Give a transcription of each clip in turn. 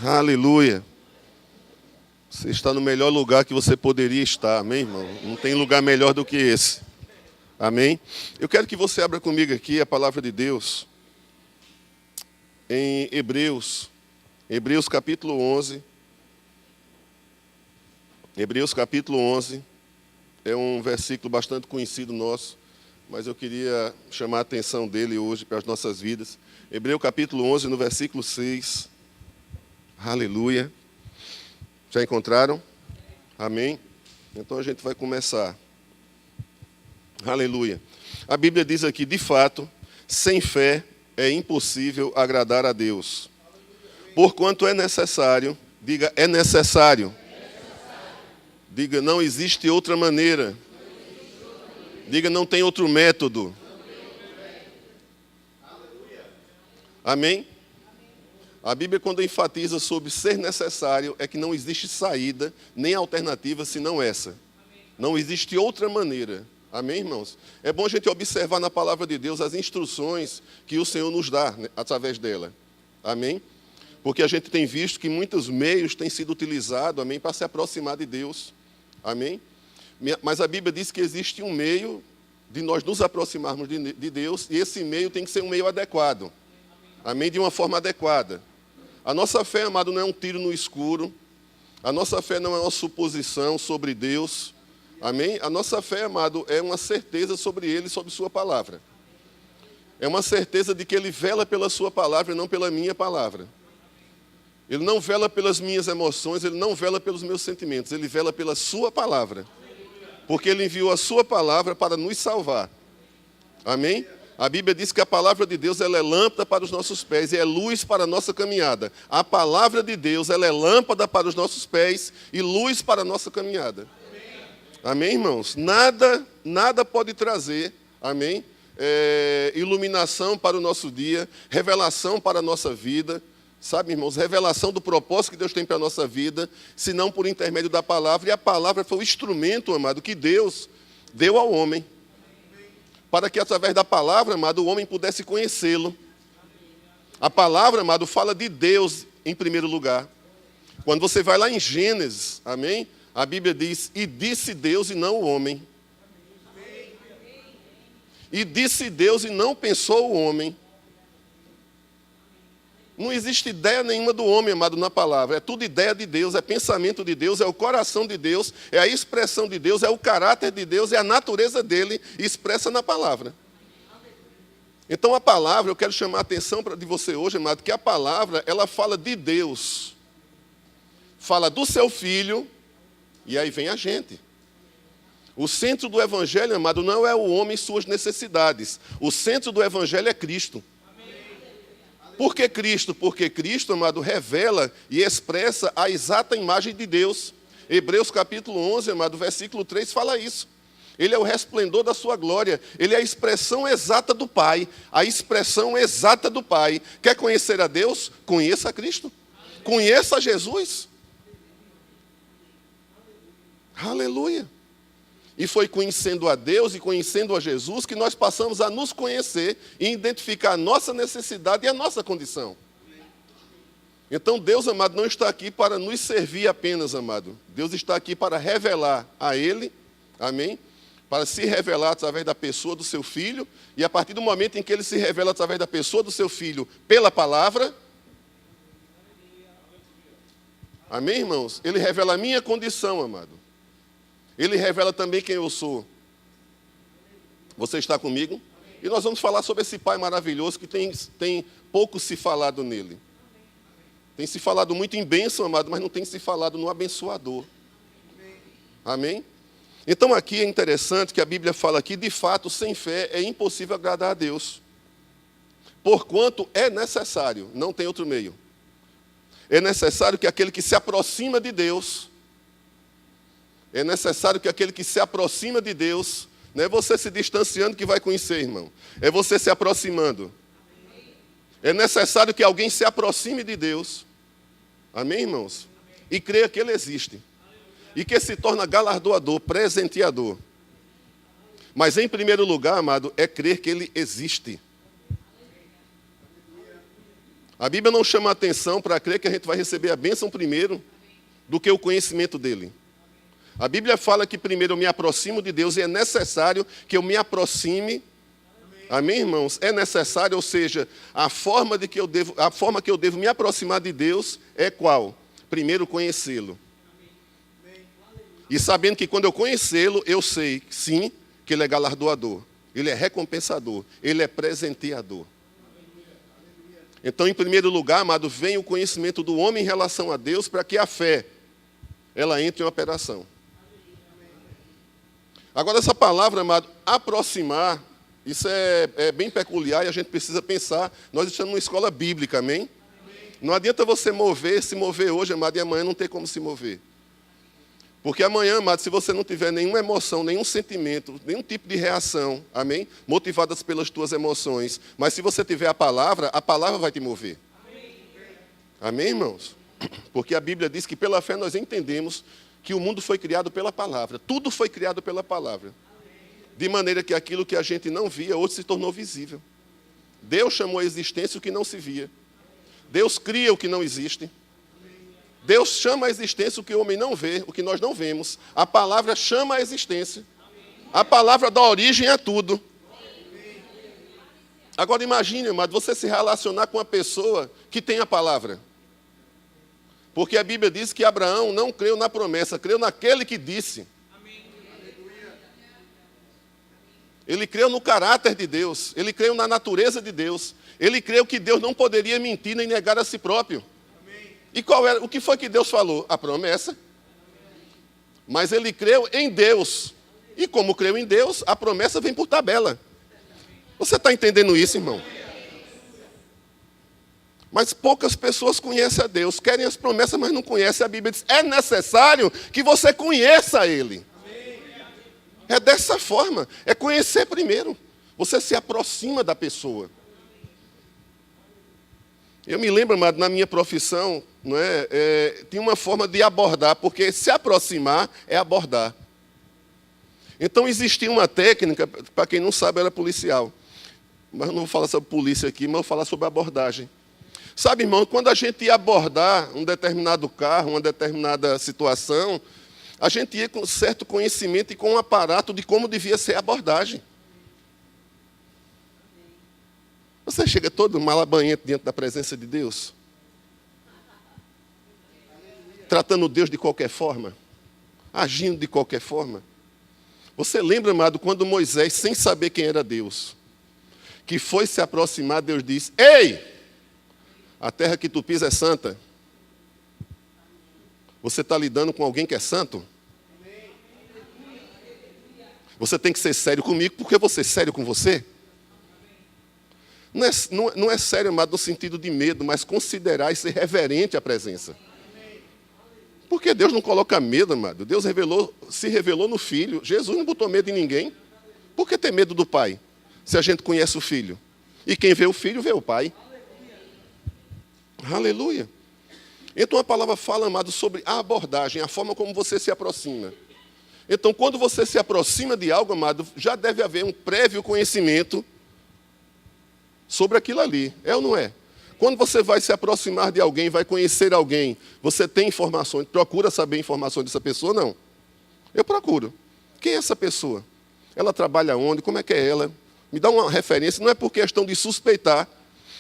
Aleluia. Você está no melhor lugar que você poderia estar, amém, irmão? Não tem lugar melhor do que esse. Amém? Eu quero que você abra comigo aqui a palavra de Deus em Hebreus capítulo 11. Hebreus capítulo 11 é um versículo bastante conhecido nosso, mas eu queria chamar a atenção dele hoje para as nossas vidas. Hebreus capítulo 11, no versículo 6. Aleluia. Já encontraram? Amém? Então a gente vai começar. Aleluia. A Bíblia diz aqui, de fato, sem fé é impossível agradar a Deus. Porquanto é necessário, diga, é necessário. Diga, não existe outra maneira. Diga, não tem outro método. Amém? A Bíblia, quando enfatiza sobre ser necessário, é que não existe saída, nem alternativa, senão essa. Não existe outra maneira. Amém, irmãos? É bom a gente observar na palavra de Deus as instruções que o Senhor nos dá, né, através dela. Amém? Porque a gente tem visto que muitos meios têm sido utilizados, amém, para se aproximar de Deus. Amém? Mas a Bíblia diz que existe um meio de nós nos aproximarmos de Deus, e esse meio tem que ser um meio adequado. Amém? De uma forma adequada. A nossa fé, amado, não é um tiro no escuro. A nossa fé não é uma suposição sobre Deus. Amém? A nossa fé, amado, é uma certeza sobre Ele, sobre Sua palavra. É uma certeza de que Ele vela pela Sua palavra e não pela minha palavra. Ele não vela pelas minhas emoções, Ele não vela pelos meus sentimentos, Ele vela pela Sua palavra. Porque Ele enviou a Sua palavra para nos salvar. Amém? A Bíblia diz que a palavra de Deus ela é lâmpada para os nossos pés e é luz para a nossa caminhada. A palavra de Deus ela é lâmpada para os nossos pés e luz para a nossa caminhada. Amém, irmãos? Nada pode trazer, amém, iluminação para o nosso dia, revelação para a nossa vida, sabe, irmãos? Revelação do propósito que Deus tem para a nossa vida, senão por intermédio da palavra. E a palavra foi o instrumento, amado, que Deus deu ao homem, para que através da palavra, amado, o homem pudesse conhecê-lo. A palavra, amado, fala de Deus em primeiro lugar. Quando você vai lá em Gênesis, amém? A Bíblia diz, e disse Deus e não o homem. E disse Deus e não pensou o homem. Não existe ideia nenhuma do homem, amado, na palavra. É tudo ideia de Deus, é pensamento de Deus, é o coração de Deus, é a expressão de Deus, é o caráter de Deus, é a natureza dele expressa na palavra. Então a palavra, eu quero chamar a atenção de você hoje, amado, que a palavra, ela fala de Deus. Fala do seu Filho, e aí vem a gente. O centro do Evangelho, amado, não é o homem e suas necessidades. O centro do Evangelho é Cristo. Por que Cristo? Porque Cristo, amado, revela e expressa a exata imagem de Deus. Hebreus capítulo 11, amado, versículo 3 fala isso. Ele é o resplendor da sua glória. Ele é a expressão exata do Pai. A expressão exata do Pai. Quer conhecer a Deus? Conheça a Cristo. Conheça Jesus. Aleluia. E foi conhecendo a Deus e conhecendo a Jesus que nós passamos a nos conhecer e identificar a nossa necessidade e a nossa condição. Então Deus, amado, não está aqui para nos servir apenas, amado. Deus está aqui para revelar a Ele, amém? Para se revelar através da pessoa do seu Filho. E a partir do momento em que Ele se revela através da pessoa do seu Filho pela palavra, amém, irmãos? Ele revela a minha condição, amado. Ele revela também quem eu sou. Você está comigo? E nós vamos falar sobre esse Pai maravilhoso que tem pouco se falado nele. Tem se falado muito em bênção, amado, mas não tem se falado no abençoador. Amém? Então aqui é interessante que a Bíblia fala que, de fato, sem fé é impossível agradar a Deus. Porquanto é necessário, não tem outro meio. É necessário que aquele que se aproxima de Deus... É necessário que aquele que se aproxima de Deus, não é você se distanciando que vai conhecer, irmão. É você se aproximando. É necessário que alguém se aproxime de Deus. Amém, irmãos? E creia que Ele existe. E que se torna galardoador, presenteador. Mas em primeiro lugar, amado, é crer que Ele existe. A Bíblia não chama a atenção para crer que a gente vai receber a bênção primeiro do que o conhecimento dele. A Bíblia fala que primeiro eu me aproximo de Deus e é necessário que eu me aproxime. Amém, irmãos? É necessário, ou seja, a forma que eu devo me aproximar de Deus é qual? Primeiro conhecê-lo. E sabendo que quando eu conhecê-lo, eu sei, sim, que ele é galardoador, ele é recompensador, ele é presenteador. Então, em primeiro lugar, amado, vem o conhecimento do homem em relação a Deus para que a fé, ela entre em operação. Agora, essa palavra, amado, aproximar, isso é bem peculiar e a gente precisa pensar. Nós estamos numa escola bíblica, amém? Não adianta você se mover hoje, amado, e amanhã não ter como se mover. Porque amanhã, amado, se você não tiver nenhuma emoção, nenhum sentimento, nenhum tipo de reação, amém? Motivadas pelas tuas emoções, mas se você tiver a palavra vai te mover. Amém, irmãos? Porque a Bíblia diz que pela fé nós entendemos que o mundo foi criado pela palavra. Tudo foi criado pela palavra. De maneira que aquilo que a gente não via, hoje se tornou visível. Deus chamou à existência o que não se via. Deus cria o que não existe. Deus chama à existência o que o homem não vê, o que nós não vemos. A palavra chama à existência. A palavra dá origem a tudo. Agora imagine, amado, você se relacionar com uma pessoa que tem a palavra. Porque a Bíblia diz que Abraão não creu na promessa, creu naquele que disse. Ele creu no caráter de Deus, ele creu na natureza de Deus. Ele creu que Deus não poderia mentir nem negar a si próprio. E o que foi que Deus falou? A promessa. Mas ele creu em Deus. E como creu em Deus, a promessa vem por tabela. Você está entendendo isso, irmão? Mas poucas pessoas conhecem a Deus, querem as promessas, mas não conhecem. A Bíblia diz, é necessário que você conheça Ele. É dessa forma, é conhecer primeiro. Você se aproxima da pessoa. Eu me lembro, amado, na minha profissão, não tinha uma forma de abordar, porque se aproximar é abordar. Então existia uma técnica, para quem não sabe, era policial. Mas eu não vou falar sobre polícia aqui, mas eu vou falar sobre abordagem. Sabe, irmão, quando a gente ia abordar um determinado carro, uma determinada situação, a gente ia com certo conhecimento e com um aparato de como devia ser a abordagem. Você chega todo malabanhento diante da presença de Deus? Tratando Deus de qualquer forma? Agindo de qualquer forma? Você lembra, amado, quando Moisés, sem saber quem era Deus, que foi se aproximar, Deus disse, ei, a terra que tu pisas é santa. Você está lidando com alguém que é santo? Você tem que ser sério comigo, porque eu vou ser sério com você? Não é sério, amado, no sentido de medo, mas considerar e ser reverente à presença. Porque Deus não coloca medo, amado. Deus se revelou no Filho. Jesus não botou medo em ninguém. Por que ter medo do Pai, se a gente conhece o Filho? E quem vê o Filho, vê o Pai. Aleluia. Então a palavra fala, amado, sobre a abordagem, a forma como você se aproxima. Então, quando você se aproxima de algo, amado, já deve haver um prévio conhecimento sobre aquilo ali. É ou não é? Quando você vai se aproximar de alguém, vai conhecer alguém, você tem informações, procura saber informações dessa pessoa? Não. Eu procuro. Quem é essa pessoa? Ela trabalha onde? Como é que é ela? Me dá uma referência. Não é por questão de suspeitar,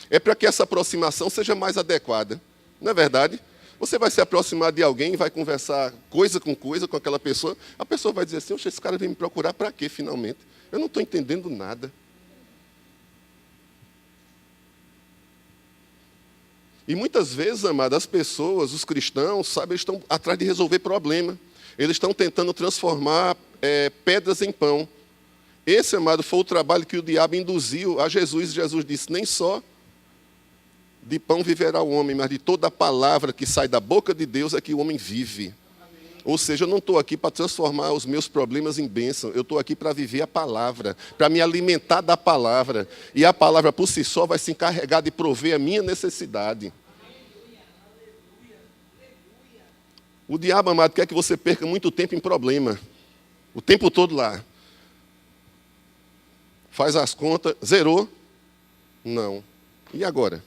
é para que essa aproximação seja mais adequada. Não é verdade? Você vai se aproximar de alguém, vai conversar coisa com aquela pessoa, a pessoa vai dizer assim, oxe, esse cara veio me procurar para quê, finalmente? Eu não estou entendendo nada. E muitas vezes, amado, as pessoas, os cristãos, sabe, eles estão atrás de resolver problema. Eles estão tentando transformar pedras em pão. Esse, amado, foi o trabalho que o diabo induziu a Jesus. Jesus disse, nem só de pão viverá o homem, mas de toda a palavra que sai da boca de Deus é que o homem vive. Ou seja, eu não estou aqui para transformar os meus problemas em bênção. Eu estou aqui para viver a palavra, para me alimentar da palavra. E a palavra por si só vai se encarregar de prover a minha necessidade. O diabo, amado, quer que você perca muito tempo em problema. O tempo todo lá. Faz as contas. Zerou? Não. E agora?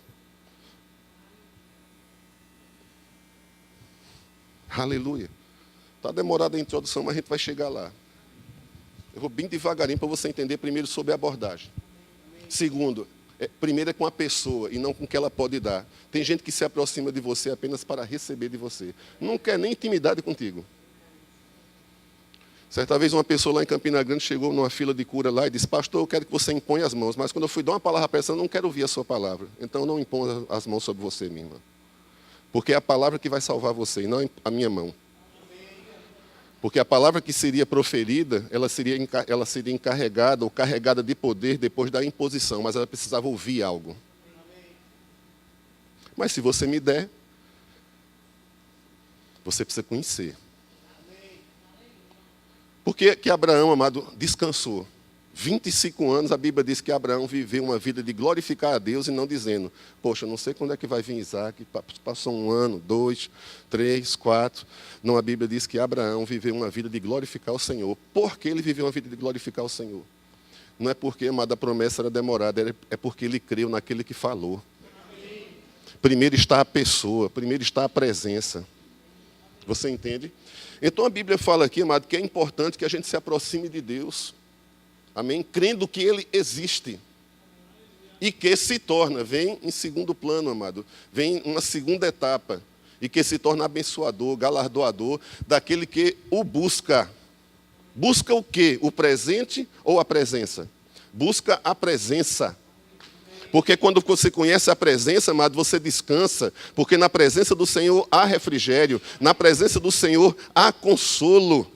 Aleluia. Está demorada a introdução, mas a gente vai chegar lá. Eu vou bem devagarinho para você entender primeiro sobre a abordagem. Segundo, primeiro é com a pessoa e não com o que ela pode dar. Tem gente que se aproxima de você apenas para receber de você. Não quer nem intimidade contigo. Certa vez uma pessoa lá em Campina Grande chegou numa fila de cura lá e disse: pastor, eu quero que você imponha as mãos. Mas quando eu fui dar uma palavra para ela, eu não quero ouvir a sua palavra. Então não imponha as mãos sobre você, minha irmã. Porque é a palavra que vai salvar você e não a minha mão. Porque a palavra que seria proferida, ela seria encarregada ou carregada de poder depois da imposição, mas ela precisava ouvir algo. Mas se você me der, você precisa conhecer. Por que Abraão, amado, descansou? 25 anos, a Bíblia diz que Abraão viveu uma vida de glorificar a Deus e não dizendo: poxa, não sei quando é que vai vir Isaac, passou 1 ano, 2, 3, 4. Não, a Bíblia diz que Abraão viveu uma vida de glorificar o Senhor. Por que ele viveu uma vida de glorificar o Senhor? Não é porque, amado, a promessa era demorada, é porque ele creu naquele que falou. Primeiro está a pessoa, primeiro está a presença. Você entende? Então a Bíblia fala aqui, amado, que é importante que a gente se aproxime de Deus. Amém? Crendo que Ele existe. E que se torna, vem em segundo plano, amado. Vem uma segunda etapa. E que se torna abençoador, galardoador daquele que o busca. Busca o quê? O presente ou a presença? Busca a presença. Porque quando você conhece a presença, amado, você descansa. Porque na presença do Senhor há refrigério. Na presença do Senhor há consolo.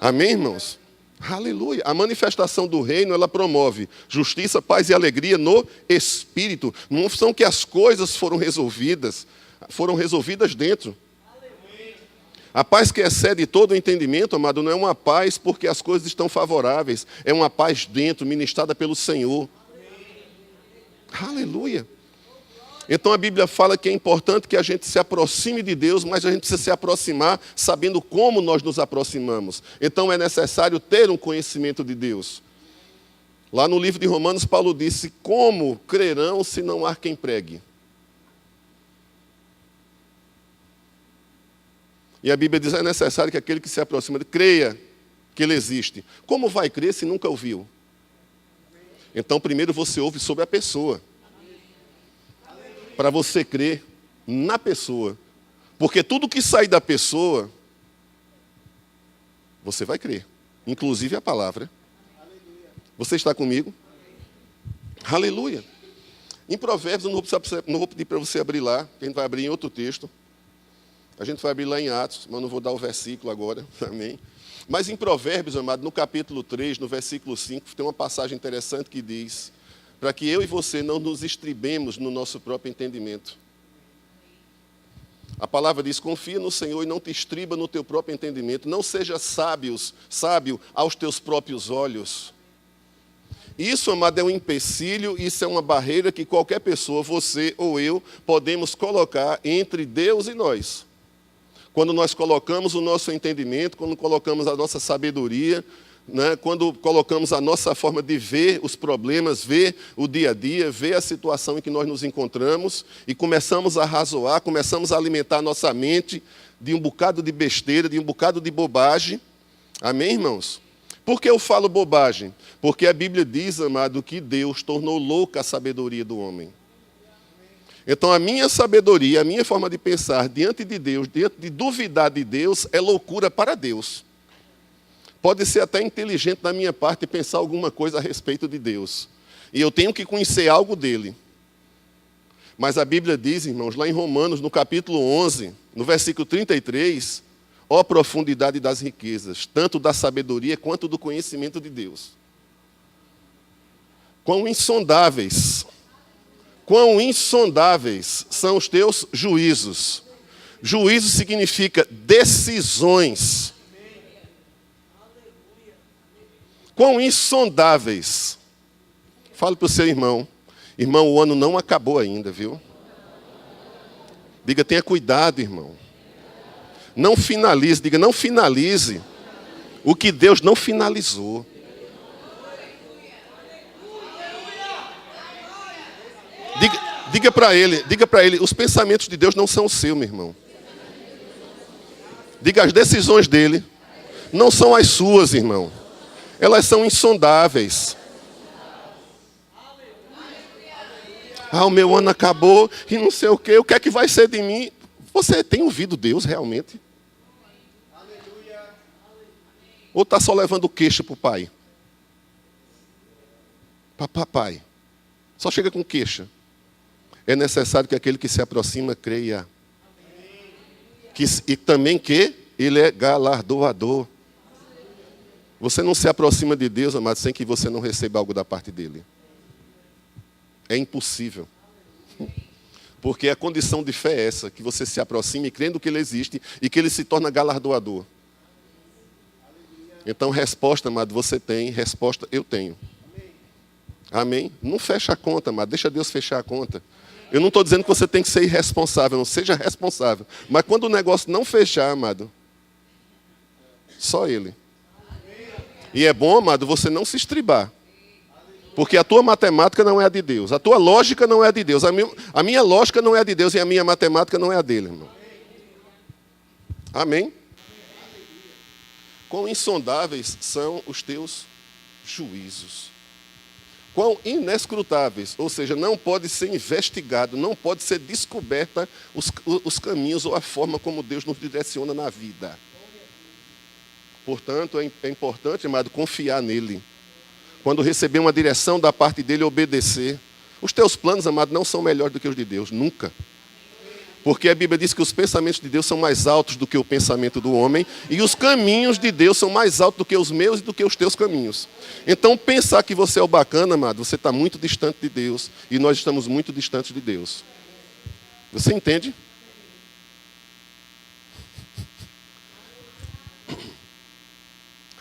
Amém, irmãos? Aleluia. A manifestação do reino, ela promove justiça, paz e alegria no Espírito. Não são que as coisas foram resolvidas dentro. A paz que excede todo o entendimento, amado, não é uma paz porque as coisas estão favoráveis. É uma paz dentro, ministrada pelo Senhor. Aleluia. Então a Bíblia fala que é importante que a gente se aproxime de Deus, mas a gente precisa se aproximar sabendo como nós nos aproximamos. Então é necessário ter um conhecimento de Deus. Lá no livro de Romanos, Paulo disse: como crerão se não há quem pregue? E a Bíblia diz: é necessário que aquele que se aproxima creia que Ele existe. Como vai crer se nunca ouviu? Então primeiro você ouve sobre a pessoa. Para você crer na pessoa. Porque tudo que sai da pessoa, você vai crer. Inclusive a palavra. Você está comigo? Aleluia. Em Provérbios, eu não vou pedir para você abrir lá, que a gente vai abrir em outro texto. A gente vai abrir lá em Atos, mas não vou dar o versículo agora. Amém. Mas em Provérbios, amado, no capítulo 3, no versículo 5, tem uma passagem interessante que diz: para que eu e você não nos estribemos no nosso próprio entendimento. A palavra diz: confia no Senhor e não te estriba no teu próprio entendimento. Não seja sábio aos teus próprios olhos. Isso, amado, é um empecilho, isso é uma barreira que qualquer pessoa, você ou eu, podemos colocar entre Deus e nós. Quando nós colocamos o nosso entendimento, quando colocamos a nossa sabedoria, quando colocamos a nossa forma de ver os problemas, ver o dia a dia, ver a situação em que nós nos encontramos e começamos a razoar, começamos a alimentar a nossa mente de um bocado de besteira, de um bocado de bobagem. Amém, irmãos? Por que eu falo bobagem? Porque a Bíblia diz, amado, que Deus tornou louca a sabedoria do homem. Então a minha sabedoria, a minha forma de pensar diante de Deus, diante de duvidar de Deus, é loucura para Deus. Pode ser até inteligente da minha parte pensar alguma coisa a respeito de Deus. E eu tenho que conhecer algo dele. Mas a Bíblia diz, irmãos, lá em Romanos, no capítulo 11, no versículo 33, ó profundidade das riquezas, tanto da sabedoria quanto do conhecimento de Deus. Quão insondáveis são os teus juízos. Juízo significa decisões. Quão insondáveis. Fale para o seu irmão: irmão, o ano não acabou ainda, viu? Diga: tenha cuidado, irmão. Não finalize, diga: não finalize o que Deus não finalizou. Diga para ele, os pensamentos de Deus não são os seus, meu irmão. Diga, as decisões dele não são as suas, irmão. Elas são insondáveis. Ah, o meu ano acabou e não sei o quê. O que é que vai ser de mim? Você tem ouvido Deus realmente? Ou está só levando queixa para o pai? Papai, só chega com queixa. É necessário que aquele que se aproxima creia. E também que ele é galardoador. Você não se aproxima de Deus, amado, sem que você não receba algo da parte dele. É impossível. Porque a condição de fé é essa, que você se aproxime crendo que ele existe e que ele se torna galardoador. Então, resposta, amado, você tem, resposta eu tenho. Amém? Não fecha a conta, amado, deixa Deus fechar a conta. Eu não estou dizendo que você tem que ser irresponsável, não seja responsável. Mas quando o negócio não fechar, amado, só ele. E é bom, amado, você não se estribar. Porque a tua matemática não é a de Deus. A tua lógica não é a de Deus. A minha lógica não é a de Deus e a minha matemática não é a dele, irmão. Amém? Quão insondáveis são os teus juízos. Quão inescrutáveis, ou seja, não pode ser investigado, não pode ser descoberta os caminhos ou a forma como Deus nos direciona na vida. Portanto, é importante, amado, confiar nele. Quando receber uma direção da parte dele, obedecer. Os teus planos, amado, não são melhores do que os de Deus, nunca. Porque a Bíblia diz que os pensamentos de Deus são mais altos do que o pensamento do homem, e os caminhos de Deus são mais altos do que os meus e do que os teus caminhos. Então, pensar que você é o bacana, amado, você está muito distante de Deus, e nós estamos muito distantes de Deus. Você entende?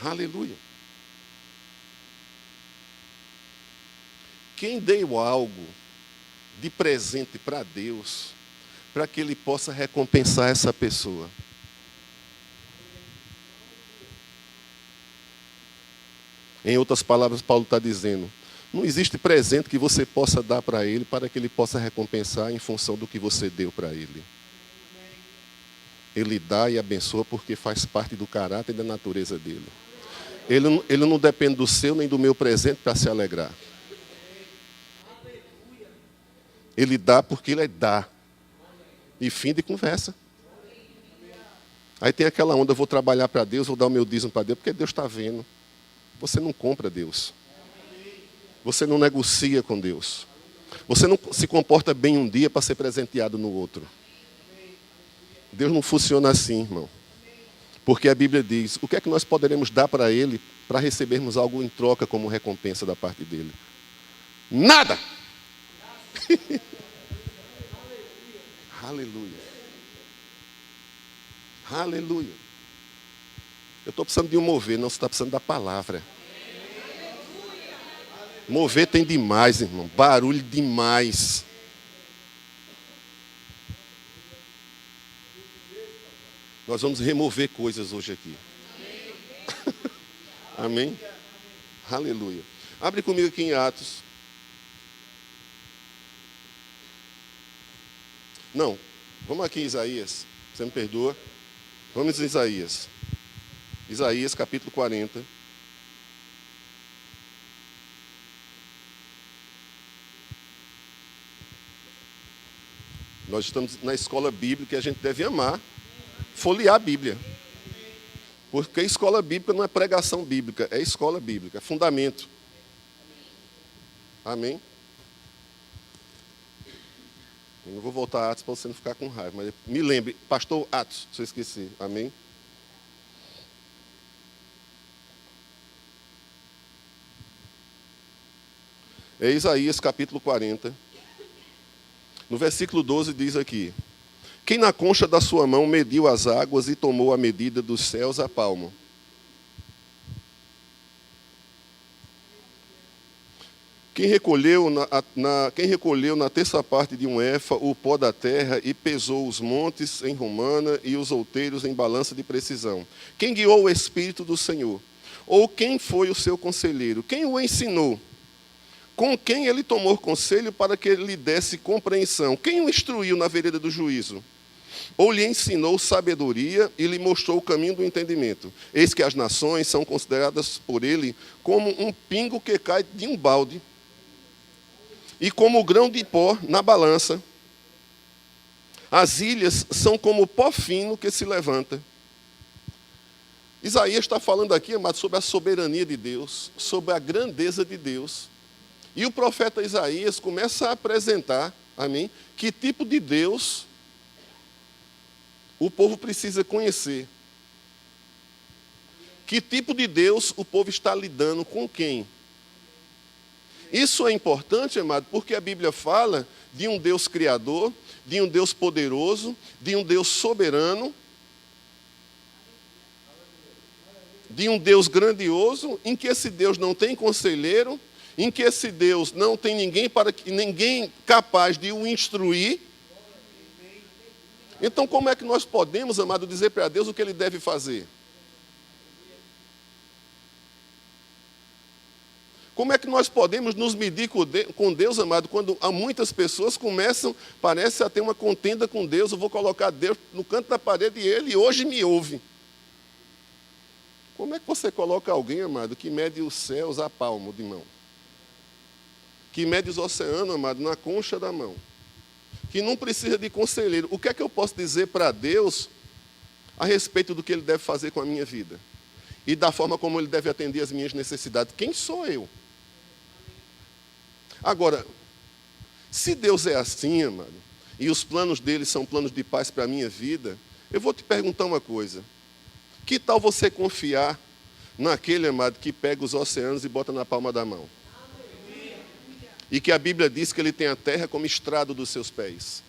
Aleluia. Quem deu algo de presente para Deus, para que Ele possa recompensar essa pessoa? Em outras palavras, Paulo está dizendo, não existe presente que você possa dar para Ele, para que Ele possa recompensar em função do que você deu para Ele. Ele dá e abençoa porque faz parte do caráter e da natureza dele. Ele não depende do seu nem do meu presente para se alegrar. Ele dá porque ele dá. E fim de conversa. Aí tem aquela onda, eu vou trabalhar para Deus, vou dar o meu dízimo para Deus, porque Deus está vendo. Você não compra Deus. Você não negocia com Deus. Você não se comporta bem um dia para ser presenteado no outro. Deus não funciona assim, irmão. Porque a Bíblia diz, o que é que nós poderemos dar para Ele para recebermos algo em troca como recompensa da parte dEle? Nada! Aleluia. Aleluia. Eu estou precisando de um mover, não, você está precisando da palavra. Mover tem demais, irmão. Barulho demais. Nós vamos remover coisas hoje aqui. Amém? Aleluia. Abre comigo aqui em Atos. Não, vamos aqui em Isaías. Você me perdoa? Vamos em Isaías. Isaías capítulo 40. Nós estamos na escola bíblica e a gente deve amar folhear a Bíblia. Porque escola bíblica não é pregação bíblica, é escola bíblica, é fundamento. Amém? Eu não vou voltar a Atos para você não ficar com raiva, mas me lembre, pastor Atos, se eu esqueci. Amém? É Isaías capítulo 40. No versículo 12 diz aqui: quem na concha da sua mão mediu as águas e tomou a medida dos céus a palmo. Quem recolheu na terça parte de um éfa o pó da terra e pesou os montes em romana e os outeiros em balança de precisão? Quem guiou o Espírito do Senhor? Ou quem foi o seu conselheiro? Quem o ensinou? Com quem ele tomou conselho para que ele lhe desse compreensão? Quem o instruiu na vereda do juízo? Ou lhe ensinou sabedoria e lhe mostrou o caminho do entendimento? Eis que as nações são consideradas por ele como um pingo que cai de um balde, e como o grão de pó na balança. As ilhas são como o pó fino que se levanta. Isaías está falando aqui, amado, sobre a soberania de Deus, sobre a grandeza de Deus. E o profeta Isaías começa a apresentar, amém, que tipo de Deus o povo precisa conhecer. Que tipo de Deus o povo está lidando com quem? Isso é importante, amado, porque a Bíblia fala de um Deus criador, de um Deus poderoso, de um Deus soberano, de um Deus grandioso, em que esse Deus não tem conselheiro, em que esse Deus não tem ninguém capaz de o instruir. Então, como é que nós podemos, amado, dizer para Deus o que Ele deve fazer? Como é que nós podemos nos medir com Deus, amado, quando há muitas pessoas começam, parece a ter uma contenda com Deus, eu vou colocar Deus no canto da parede e Ele hoje me ouve. Como é que você coloca alguém, amado, que mede os céus a palmo de mão? Que mede os oceanos, amado, na concha da mão? Que não precisa de conselheiro. O que é que eu posso dizer para Deus a respeito do que Ele deve fazer com a minha vida? E da forma como Ele deve atender as minhas necessidades? Quem sou eu? Agora, se Deus é assim, amado, e os planos dele são planos de paz para a minha vida, eu vou te perguntar uma coisa. Que tal você confiar naquele, amado, que pega os oceanos e bota na palma da mão? E que a Bíblia diz que ele tem a terra como estrado dos seus pés.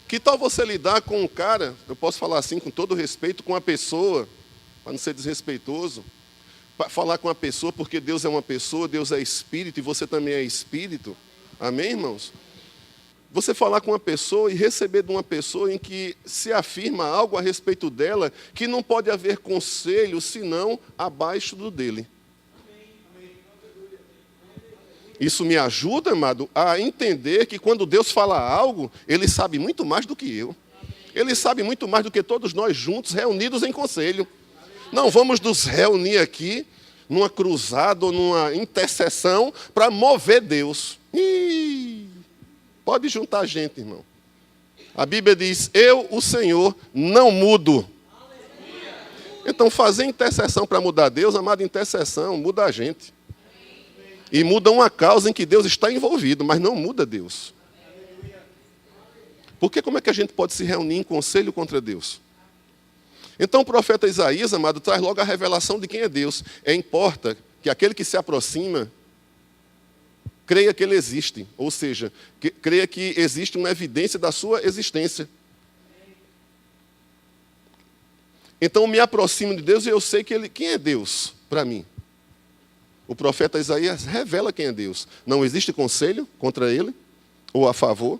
Que tal você lidar com um cara, eu posso falar assim com todo respeito, com uma pessoa, para não ser desrespeitoso, falar com a pessoa, porque Deus é uma pessoa, Deus é espírito e você também é espírito. Amém, irmãos? Você falar com uma pessoa e receber de uma pessoa em que se afirma algo a respeito dela, que não pode haver conselho senão abaixo do dele. Isso me ajuda, amado, a entender que quando Deus fala algo, Ele sabe muito mais do que eu. Ele sabe muito mais do que todos nós juntos, reunidos em conselho. Não vamos nos reunir aqui numa cruzada ou numa intercessão para mover Deus. Pode juntar gente, irmão. A Bíblia diz, eu, o Senhor, não mudo. Então, fazer intercessão para mudar Deus, amado, intercessão, muda a gente. E muda uma causa em que Deus está envolvido, mas não muda Deus. Porque como é que a gente pode se reunir em conselho contra Deus? Então o profeta Isaías, amado, traz logo a revelação de quem é Deus. Importa que aquele que se aproxima, creia que ele existe. Ou seja, creia que existe uma evidência da sua existência. Então me aproximo de Deus e eu sei que quem é Deus para mim? O profeta Isaías revela quem é Deus. Não existe conselho contra ele ou a favor.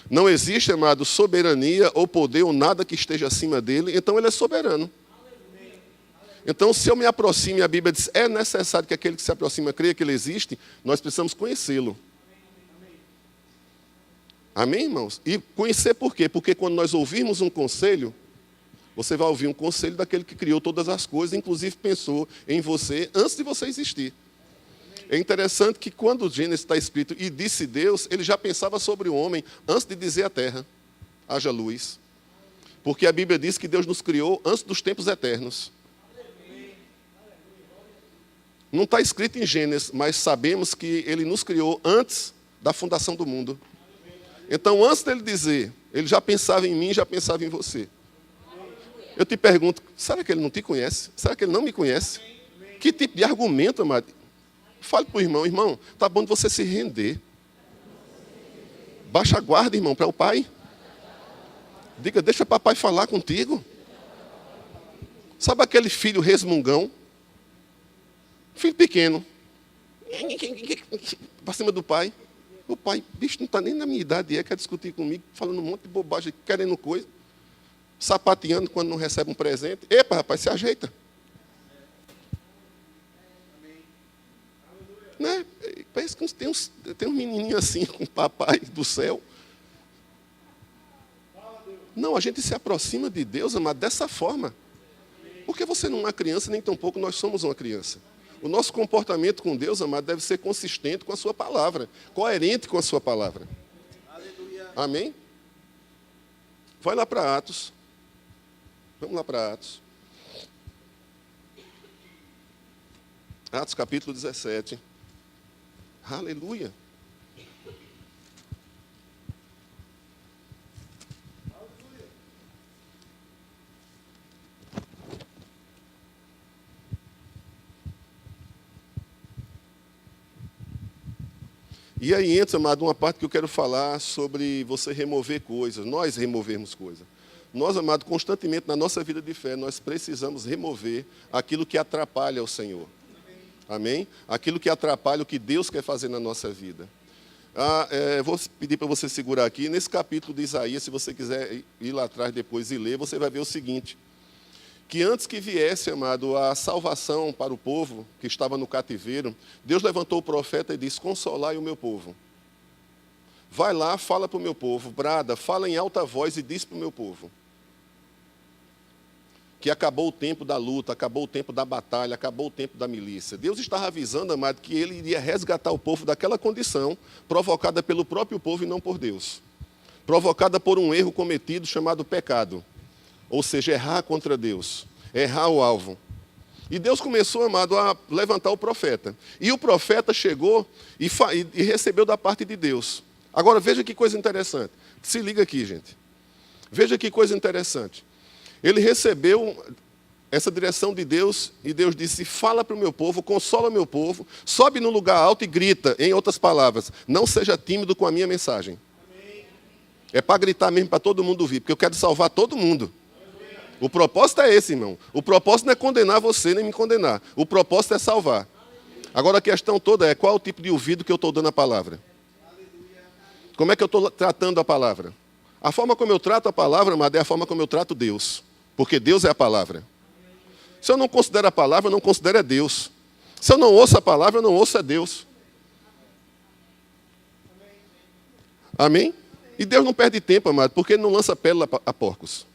Não existe, amado, soberania ou poder ou nada que esteja acima dele. Então ele é soberano. Então se eu me aproximo e a Bíblia diz, é necessário que aquele que se aproxima creia que ele existe, nós precisamos conhecê-lo. Amém, irmãos? E conhecer por quê? Porque quando nós ouvirmos um conselho, você vai ouvir um conselho daquele que criou todas as coisas, inclusive pensou em você antes de você existir. É interessante que quando o Gênesis está escrito, e disse Deus, ele já pensava sobre o homem antes de dizer a terra, haja luz. Porque a Bíblia diz que Deus nos criou antes dos tempos eternos. Não está escrito em Gênesis, mas sabemos que ele nos criou antes da fundação do mundo. Então, antes dele dizer, ele já pensava em mim, já pensava em você. Eu te pergunto, será que ele não te conhece? Será que ele não me conhece? Que tipo de argumento, amado? Fale para o irmão, irmão, está bom de você se render. Baixa a guarda, irmão, para o pai. Diga, deixa o papai falar contigo. Sabe aquele filho resmungão? Filho pequeno. Para cima do pai. O pai, bicho, não está nem na minha idade, quer discutir comigo, falando um monte de bobagem, querendo coisa. Sapateando quando não recebe um presente. Epa, rapaz, se ajeita. Né? Parece que tem um menininho assim com o papai do céu. Não, a gente se aproxima de Deus, amado, dessa forma. Porque você não é uma criança, nem tampouco nós somos uma criança. O nosso comportamento com Deus, amado, deve ser consistente com a sua palavra, coerente com a sua palavra. Amém? Vai lá para Atos. Vamos lá para Atos. Atos capítulo 17. Aleluia. E aí entra, amado, uma parte que eu quero falar sobre você remover coisas, nós removermos coisas. Nós, amado, constantemente na nossa vida de fé, nós precisamos remover aquilo que atrapalha o Senhor. Amém? Aquilo que atrapalha o que Deus quer fazer na nossa vida. Vou pedir para você segurar aqui. Nesse capítulo de Isaías, se você quiser ir lá atrás depois e ler, você vai ver o seguinte. Que antes que viesse, amado, a salvação para o povo que estava no cativeiro, Deus levantou o profeta e disse, consolai o meu povo. Vai lá, fala para o meu povo, brada, fala em alta voz e diz para o meu povo que acabou o tempo da luta, acabou o tempo da batalha, acabou o tempo da milícia. Deus estava avisando, amado, que ele iria resgatar o povo daquela condição provocada pelo próprio povo e não por Deus. Provocada por um erro cometido chamado pecado. Ou seja, errar contra Deus, errar o alvo. E Deus começou, amado, a levantar o profeta. E o profeta chegou e recebeu da parte de Deus. Agora, veja que coisa interessante. Se liga aqui, gente. Veja que coisa interessante. Ele recebeu essa direção de Deus e Deus disse, fala para o meu povo, consola o meu povo, sobe no lugar alto e grita, em outras palavras, não seja tímido com a minha mensagem. É para gritar mesmo, para todo mundo ouvir, porque eu quero salvar todo mundo. O propósito é esse, irmão. O propósito não é condenar você, nem me condenar. O propósito é salvar. Agora a questão toda é qual é o tipo de ouvido que eu estou dando à palavra. Como é que eu estou tratando a palavra? A forma como eu trato a palavra, amado, é a forma como eu trato Deus. Porque Deus é a palavra. Se eu não considero a palavra, eu não considero a Deus. Se eu não ouço a palavra, eu não ouço a Deus. Amém? E Deus não perde tempo, amado, porque Ele não lança pérola a porcos.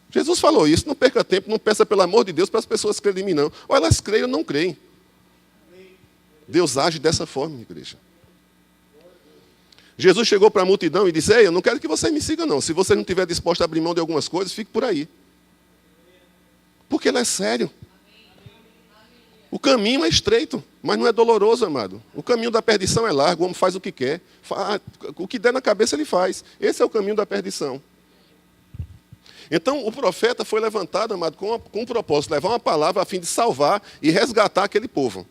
Jesus falou isso, não perca tempo, não peça pelo amor de Deus para as pessoas crerem em mim, não. Ou elas creem ou não creem. Deus age dessa forma, igreja. Jesus chegou para a multidão e disse, ei, eu não quero que você me siga, não. Se você não estiver disposto a abrir mão de algumas coisas, fique por aí. Porque Ele é sério. O caminho é estreito, mas não é doloroso, amado. O caminho da perdição é largo, o homem faz o que quer. O que der na cabeça, ele faz. Esse é o caminho da perdição. Então, o profeta foi levantado, amado, com um propósito, levar uma palavra a fim de salvar e resgatar aquele povo.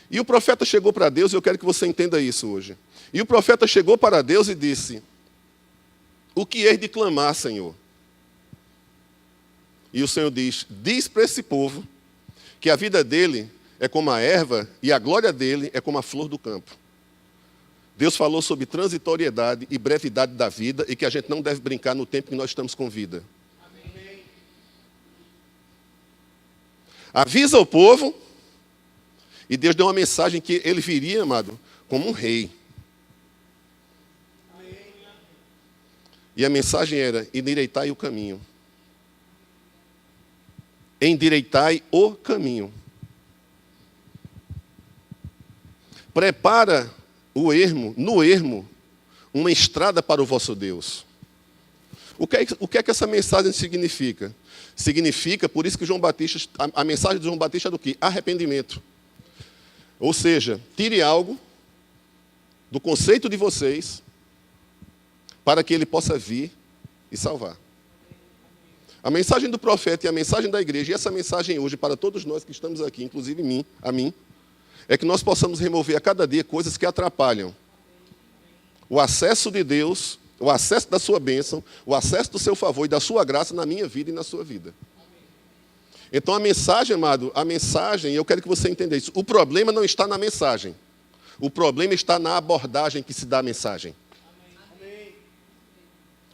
E o profeta chegou para Deus, e eu quero que você entenda isso hoje. E o profeta chegou para Deus e disse, o que hei de clamar, Senhor? E o Senhor diz para esse povo que a vida dele é como a erva e a glória dele é como a flor do campo. Deus falou sobre transitoriedade e brevidade da vida e que a gente não deve brincar no tempo que nós estamos com vida. Amém. Avisa o povo e Deus deu uma mensagem que ele viria, amado, como um rei. Amém. E a mensagem era, endireitai o caminho. Endireitai o caminho. Prepara no ermo, uma estrada para o vosso Deus. O que é que essa mensagem significa? Significa, por isso que João Batista, a mensagem de João Batista é do quê? Arrependimento. Ou seja, tire algo do conceito de vocês para que ele possa vir e salvar. A mensagem do profeta e a mensagem da igreja, e essa mensagem hoje para todos nós que estamos aqui, inclusive a mim, é que nós possamos remover a cada dia coisas que atrapalham o acesso de Deus, o acesso da sua bênção, o acesso do seu favor e da sua graça na minha vida e na sua vida. Então a mensagem, amado, eu quero que você entenda isso. O problema não está na mensagem. O problema está na abordagem que se dá à mensagem.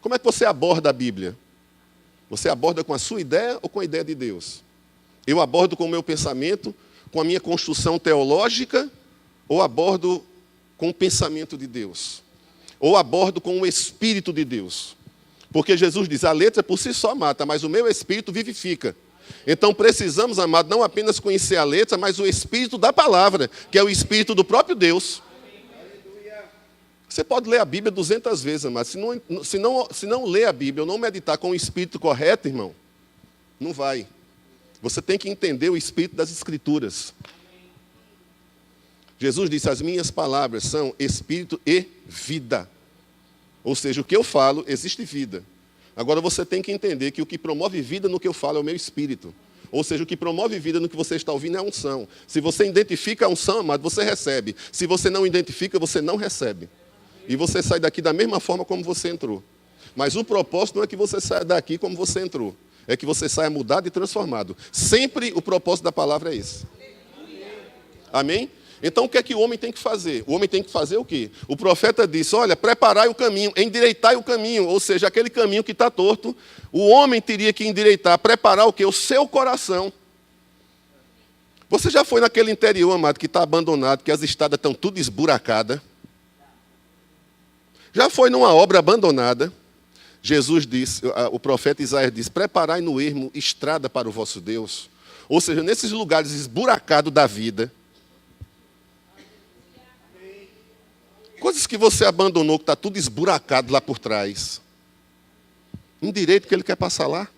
Como é que você aborda a Bíblia? Você aborda com a sua ideia ou com a ideia de Deus? Eu abordo com o meu pensamento, com a minha construção teológica, ou abordo com o pensamento de Deus? ou abordo com o Espírito de Deus. Porque Jesus diz, a letra por si só mata, mas o meu Espírito vivifica. Então precisamos, amado, não apenas conhecer a letra, mas o Espírito da palavra, que é o Espírito do próprio Deus. Você pode ler a Bíblia 200 vezes, amado. Se não ler a Bíblia ou não meditar com o Espírito correto, irmão, não vai. Você tem que entender o Espírito das Escrituras. Jesus disse, as minhas palavras são Espírito e vida. Ou seja, o que eu falo, existe vida. Agora você tem que entender que o que promove vida no que eu falo é o meu Espírito. Ou seja, o que promove vida no que você está ouvindo é a unção. Se você identifica a unção, amado, você recebe. Se você não identifica, você não recebe. E você sai daqui da mesma forma como você entrou. Mas o propósito não é que você saia daqui como você entrou. É que você saia mudado e transformado. Sempre o propósito da palavra é esse. Amém? Então o que é que o homem tem que fazer? O homem tem que fazer o quê? O profeta disse, olha, preparai o caminho, endireitai o caminho. Ou seja, aquele caminho que está torto, o homem teria que endireitar, preparar o quê? O seu coração. Você já foi naquele interior, amado, que está abandonado, que as estradas estão tudo esburacadas? Já foi numa obra abandonada? Jesus disse, o profeta Isaías disse, preparai no ermo estrada para o vosso Deus. Ou seja, nesses lugares esburacados da vida, coisas que você abandonou, que está tudo esburacado lá por trás. Indireito que ele quer passar lá?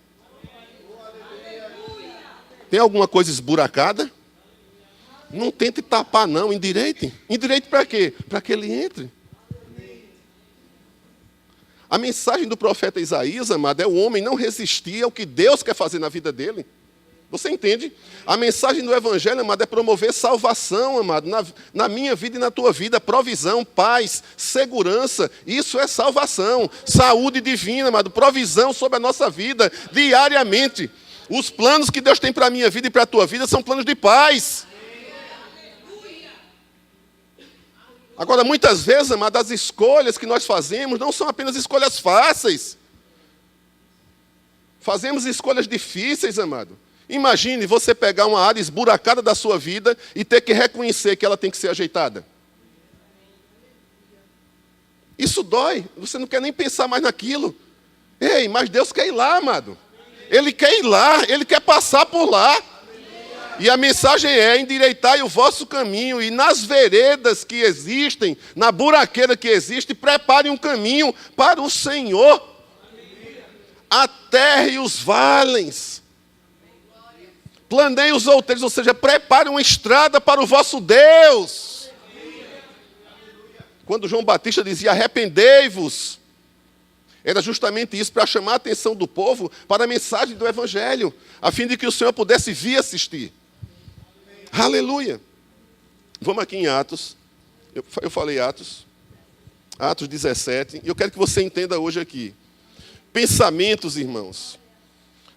Tem alguma coisa esburacada? Não tente tapar não, endireite. Endireite para quê? Para que ele entre. A mensagem do profeta Isaías, amado, é o homem não resistir ao que Deus quer fazer na vida dele. Você entende? A mensagem do Evangelho, amado, é promover salvação, amado, na minha vida e na tua vida, provisão, paz, segurança, isso é salvação, saúde divina, amado, provisão sobre a nossa vida, diariamente. Os planos que Deus tem para a minha vida e para a tua vida são planos de paz. Agora, muitas vezes, amado, as escolhas que nós fazemos não são apenas escolhas fáceis. Fazemos escolhas difíceis, amado. Imagine você pegar uma área esburacada da sua vida e ter que reconhecer que ela tem que ser ajeitada. Isso dói. Você não quer nem pensar mais naquilo. Ei, mas Deus quer ir lá, amado. Ele quer ir lá, Ele quer passar por lá. E a mensagem é, endireitai o vosso caminho e nas veredas que existem, na buraqueira que existe, preparem um caminho para o Senhor. Aterre os vales. Planeie os outeiros, ou seja, prepare uma estrada para o vosso Deus. Quando João Batista dizia, arrependei-vos, era justamente isso, para chamar a atenção do povo para a mensagem do Evangelho, a fim de que o Senhor pudesse vir assistir. Aleluia. Vamos aqui em Atos. Eu falei Atos 17, e eu quero que você entenda hoje aqui. Pensamentos, irmãos,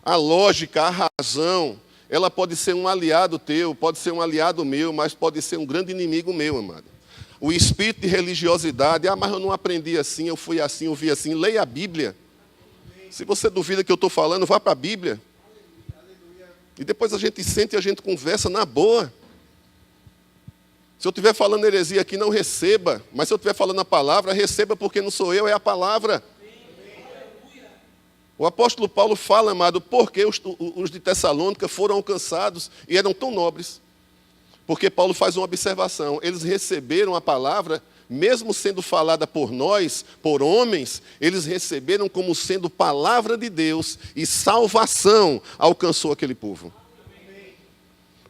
a lógica, a razão, ela pode ser um aliado teu, pode ser um aliado meu, mas pode ser um grande inimigo meu, amado. O espírito de religiosidade, mas eu não aprendi assim, eu fui assim, eu vi assim. Leia a Bíblia. Se você duvida que eu estou falando, vá para a Bíblia. E depois a gente senta e a gente conversa na boa. Se eu estiver falando heresia aqui, não receba. Mas se eu estiver falando a palavra, receba, porque não sou eu, é a palavra. O apóstolo Paulo fala, amado, porque os de Tessalônica foram alcançados e eram tão nobres. Porque Paulo faz uma observação. Eles receberam a palavra, mesmo sendo falada por nós, por homens, eles receberam como sendo palavra de Deus e salvação alcançou aquele povo.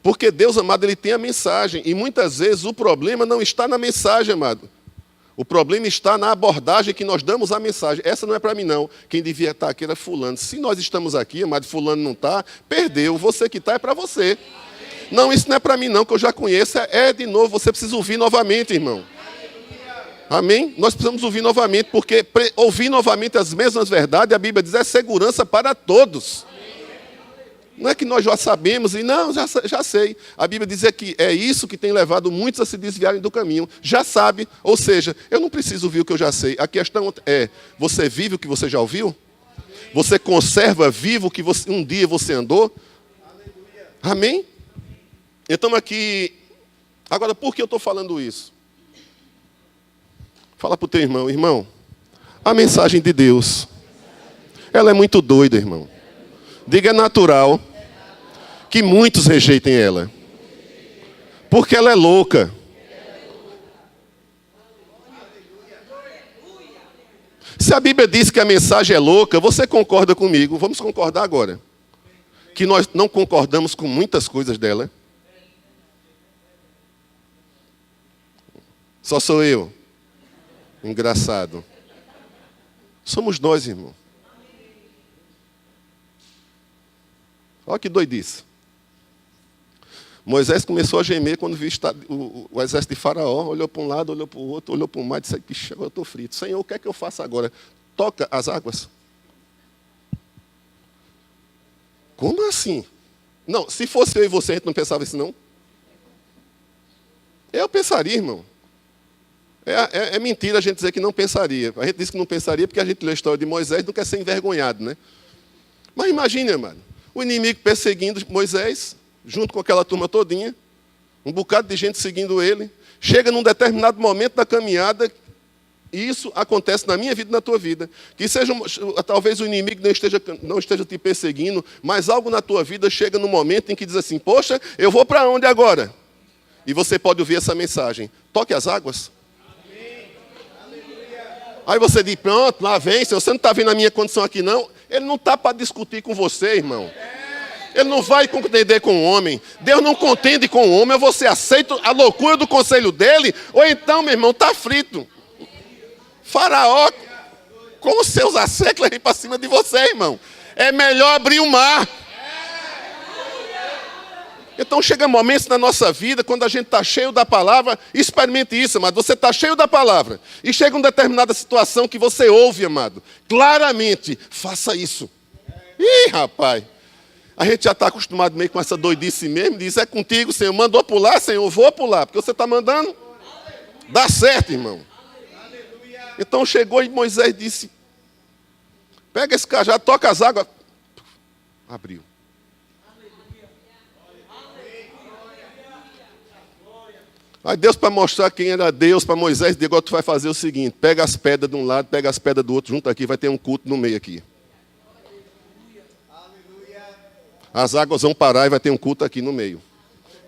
Porque Deus, amado, Ele tem a mensagem. E muitas vezes o problema não está na mensagem, amado. O problema está na abordagem que nós damos à mensagem. Essa não é para mim, não. Quem devia estar aqui era fulano. Se nós estamos aqui, amado, fulano não está, perdeu. Você que está é para você. Não, isso não é para mim, não, que eu já conheço. É de novo, você precisa ouvir novamente, irmão. Amém? Nós precisamos ouvir novamente, porque ouvir novamente as mesmas verdades, a Bíblia diz, é segurança para todos. Não é que nós já sabemos, e não, já sei. A Bíblia diz que é isso que tem levado muitos a se desviarem do caminho. Já sabe, ou seja, eu não preciso ouvir o que eu já sei. A questão é, você vive o que você já ouviu? Você conserva vivo o que um dia você andou? Amém? Então aqui, agora por que eu estou falando isso? Fala para o teu irmão, irmão, a mensagem de Deus, ela é muito doida, irmão. Diga, é natural que muitos rejeitem ela. Porque ela é louca. Se a Bíblia diz que a mensagem é louca, você concorda comigo? Vamos concordar agora. Que nós não concordamos com muitas coisas dela. Só sou eu. Engraçado. Somos nós, irmão. Olha que doidice. Moisés começou a gemer quando viu o exército de Faraó. Olhou para um lado, olhou para o outro, olhou para o mar e disse, pixa, agora eu estou frito. Senhor, o que é que eu faço agora? Toca as águas. Como assim? Não, se fosse eu e você, a gente não pensava isso, não? Eu pensaria, irmão. É mentira a gente dizer que não pensaria. A gente diz que não pensaria porque a gente lê a história de Moisés e não quer ser envergonhado, né? Mas imagine, amado, o inimigo perseguindo Moisés, junto com aquela turma todinha, um bocado de gente seguindo ele. Chega num determinado momento da caminhada, e isso acontece na minha vida e na tua vida. Que seja, talvez o inimigo não esteja te perseguindo, mas algo na tua vida chega no momento em que diz assim, poxa, eu vou para onde agora? E você pode ouvir essa mensagem, toque as águas. Aí você diz, pronto, lá vem, Senhor, você não está vendo a minha condição aqui, não? Ele não está para discutir com você, irmão. Ele não vai contender com o homem. Deus não contende com o homem. Ou você aceita a loucura do conselho dele, ou então, meu irmão, está frito. Faraó, com os seus asseclas, vem para cima de você, irmão. É melhor abrir o mar. Então chega momentos na nossa vida, quando a gente está cheio da palavra, experimente isso, amado. Você está cheio da palavra, e chega uma determinada situação que você ouve, amado, claramente, faça isso. Ih, rapaz, a gente já está acostumado meio com essa doidice mesmo, diz, é contigo, Senhor, mandou pular, Senhor, eu vou pular, porque você está mandando, dá certo, irmão. Então chegou e Moisés disse, pega esse cajado, toca as águas, abriu. Aí Deus, para mostrar quem era Deus, para Moisés, disse, agora tu vai fazer o seguinte, pega as pedras de um lado, pega as pedras do outro, junto aqui, vai ter um culto no meio aqui. As águas vão parar e vai ter um culto aqui no meio.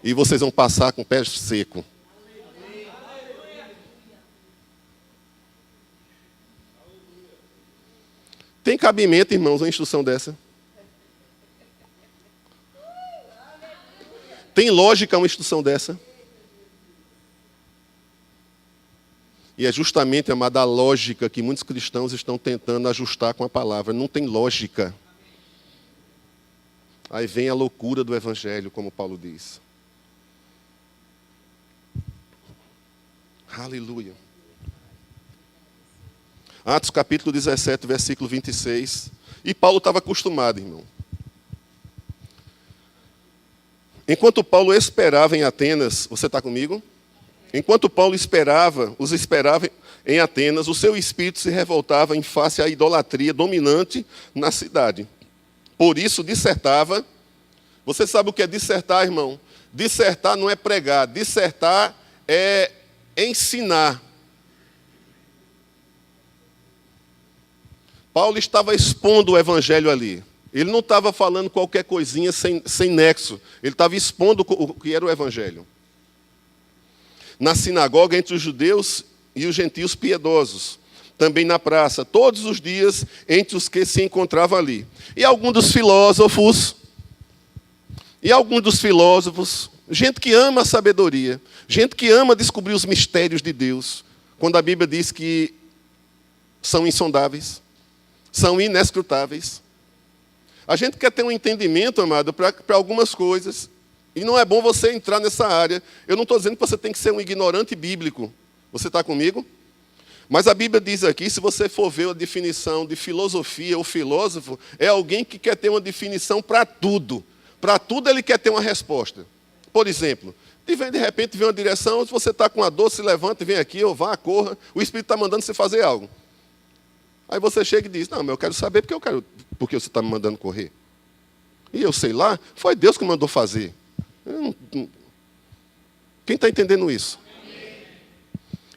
E vocês vão passar com o pé seco. Tem cabimento, irmãos, uma instrução dessa? Tem lógica uma instrução dessa? E é justamente, amada, a lógica que muitos cristãos estão tentando ajustar com a palavra. Não tem lógica. Aí vem a loucura do Evangelho, como Paulo diz. Aleluia. Atos capítulo 17, versículo 26. E Paulo estava acostumado, irmão. Enquanto Paulo esperava em Atenas, você está comigo? Enquanto Paulo os esperava em Atenas, o seu espírito se revoltava em face à idolatria dominante na cidade. Por isso dissertava. Você sabe o que é dissertar, irmão? Dissertar não é pregar, dissertar é ensinar. Paulo estava expondo o evangelho ali. Ele não estava falando qualquer coisinha sem nexo. Ele estava expondo o que era o evangelho. Na sinagoga, entre os judeus e os gentios piedosos. Também na praça, todos os dias, entre os que se encontravam ali. E alguns dos filósofos, gente que ama a sabedoria, gente que ama descobrir os mistérios de Deus, quando a Bíblia diz que são insondáveis, são inescrutáveis. A gente quer ter um entendimento, amado, para algumas coisas. E não é bom você entrar nessa área. Eu não estou dizendo que você tem que ser um ignorante bíblico. Você está comigo? Mas a Bíblia diz aqui, se você for ver a definição de filosofia ou filósofo, é alguém que quer ter uma definição para tudo. Para tudo ele quer ter uma resposta. Por exemplo, de repente vem uma direção, se você está com a dor, se levanta e vem aqui, ou vá, corra. O Espírito está mandando você fazer algo. Aí você chega e diz, não, mas eu quero saber porque você está me mandando correr. E eu sei lá, foi Deus que mandou fazer. Quem está entendendo isso?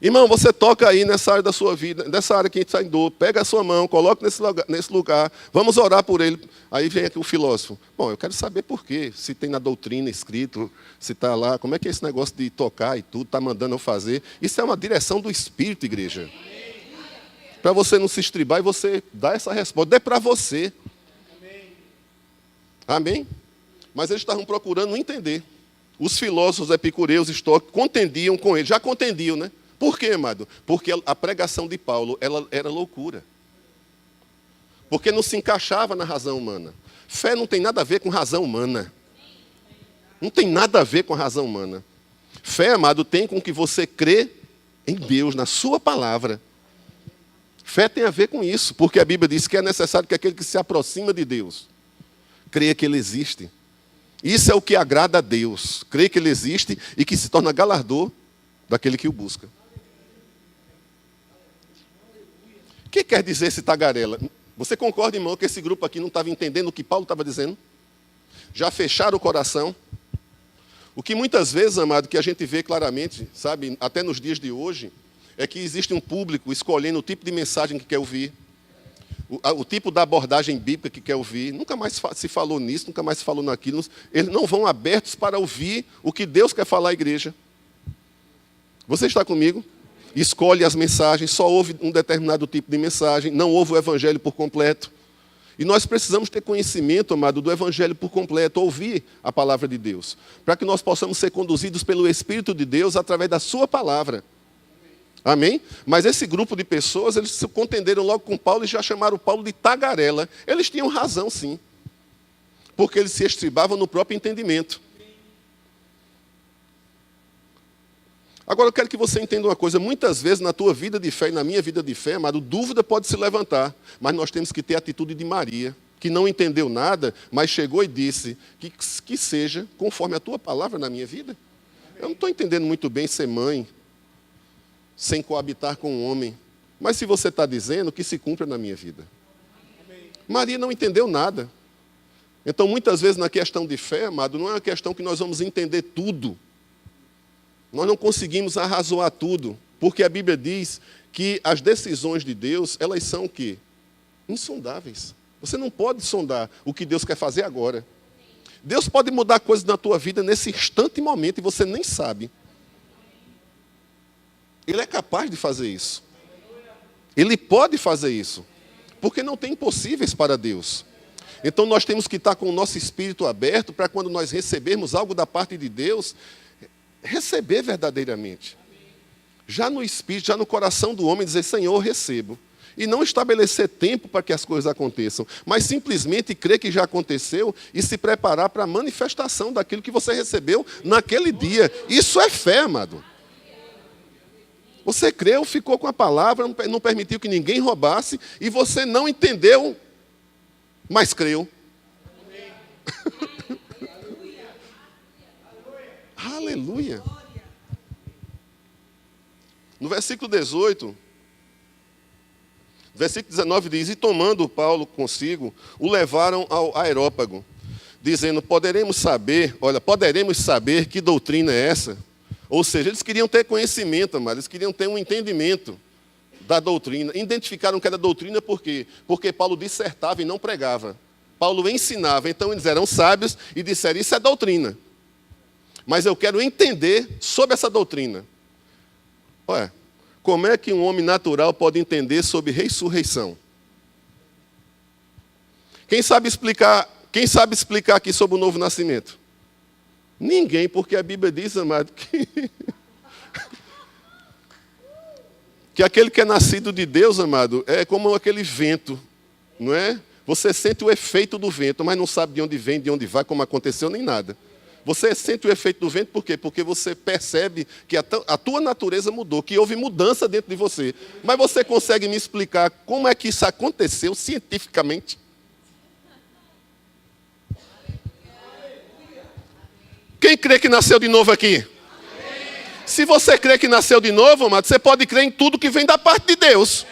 Irmão, você toca aí nessa área da sua vida, nessa área que está em dor, pega a sua mão, coloca nesse lugar, vamos orar por ele. Aí vem aqui o filósofo. Bom, eu quero saber por quê, se tem na doutrina escrito, se está lá, como é que é esse negócio de tocar e tudo, está mandando eu fazer. Isso é uma direção do Espírito, igreja. Para você não se estribar e você dar essa resposta. É para você. Amém? Mas eles estavam procurando entender. Os filósofos epicureus, estoicos, contendiam com ele. Já contendiam, né? Por quê, amado? Porque a pregação de Paulo ela era loucura. Porque não se encaixava na razão humana. Fé não tem nada a ver com razão humana. Não tem nada a ver com a razão humana. Fé, amado, tem com que você crê em Deus, na sua palavra. Fé tem a ver com isso, porque a Bíblia diz que é necessário que aquele que se aproxima de Deus creia que Ele existe. Isso é o que agrada a Deus. Creia que Ele existe e que se torna galardor daquele que o busca. O que quer dizer esse tagarela? Você concorda, irmão, que esse grupo aqui não estava entendendo o que Paulo estava dizendo? Já fecharam o coração? O que muitas vezes, amado, que a gente vê claramente, sabe, até nos dias de hoje, é que existe um público escolhendo o tipo de mensagem que quer ouvir, o tipo da abordagem bíblica que quer ouvir. Nunca mais se falou nisso, nunca mais se falou naquilo. Eles não vão abertos para ouvir o que Deus quer falar à igreja. Você está comigo? Escolhe as mensagens, só ouve um determinado tipo de mensagem, não ouve o evangelho por completo. E nós precisamos ter conhecimento, amado, do evangelho por completo, ouvir a palavra de Deus, para que nós possamos ser conduzidos pelo Espírito de Deus através da sua palavra. Amém? Mas esse grupo de pessoas, eles se contenderam logo com Paulo e já chamaram Paulo de tagarela. Eles tinham razão, sim, porque eles se estribavam no próprio entendimento. Agora eu quero que você entenda uma coisa. Muitas vezes na tua vida de fé e na minha vida de fé, amado, dúvida pode se levantar. Mas nós temos que ter a atitude de Maria, que não entendeu nada, mas chegou e disse que seja conforme a tua palavra na minha vida. Eu não estou entendendo muito bem ser mãe, sem coabitar com um homem. Mas se você está dizendo, que se cumpra na minha vida. Maria não entendeu nada. Então, muitas vezes na questão de fé, amado, não é uma questão que nós vamos entender tudo. Nós não conseguimos arrazoar tudo, porque a Bíblia diz que as decisões de Deus, elas são o quê? Insondáveis. Você não pode sondar o que Deus quer fazer agora. Deus pode mudar coisas na tua vida nesse instante e momento, e você nem sabe. Ele é capaz de fazer isso. Ele pode fazer isso, porque não tem impossíveis para Deus. Então nós temos que estar com o nosso espírito aberto para quando nós recebermos algo da parte de Deus, receber verdadeiramente. Já no espírito, já no coração do homem, dizer, Senhor, recebo. E não estabelecer tempo para que as coisas aconteçam, mas simplesmente crer que já aconteceu e se preparar para a manifestação daquilo que você recebeu naquele dia. Isso é fé, amado. Você creu, ficou com a palavra, não permitiu que ninguém roubasse, e você não entendeu, mas creu. Aleluia. No versículo 18, versículo 19 diz, e tomando Paulo consigo, o levaram ao Areópago, dizendo, poderemos saber que doutrina é essa? Ou seja, eles queriam ter conhecimento, mas eles queriam ter um entendimento da doutrina. Identificaram que era doutrina por quê? Porque Paulo dissertava e não pregava. Paulo ensinava, então eles eram sábios e disseram, isso é doutrina. Mas eu quero entender sobre essa doutrina. Olha, como é que um homem natural pode entender sobre ressurreição? Quem sabe explicar aqui sobre o novo nascimento? Ninguém, porque a Bíblia diz, amado, que aquele que é nascido de Deus, amado, é como aquele vento, não é? Você sente o efeito do vento, mas não sabe de onde vem, de onde vai, como aconteceu, nem nada. Você sente o efeito do vento por quê? Porque você percebe que a tua natureza mudou, que houve mudança dentro de você. Mas você consegue me explicar como é que isso aconteceu cientificamente? Quem crê que nasceu de novo aqui? Amém. Se você crê que nasceu de novo, amado, você pode crer em tudo que vem da parte de Deus.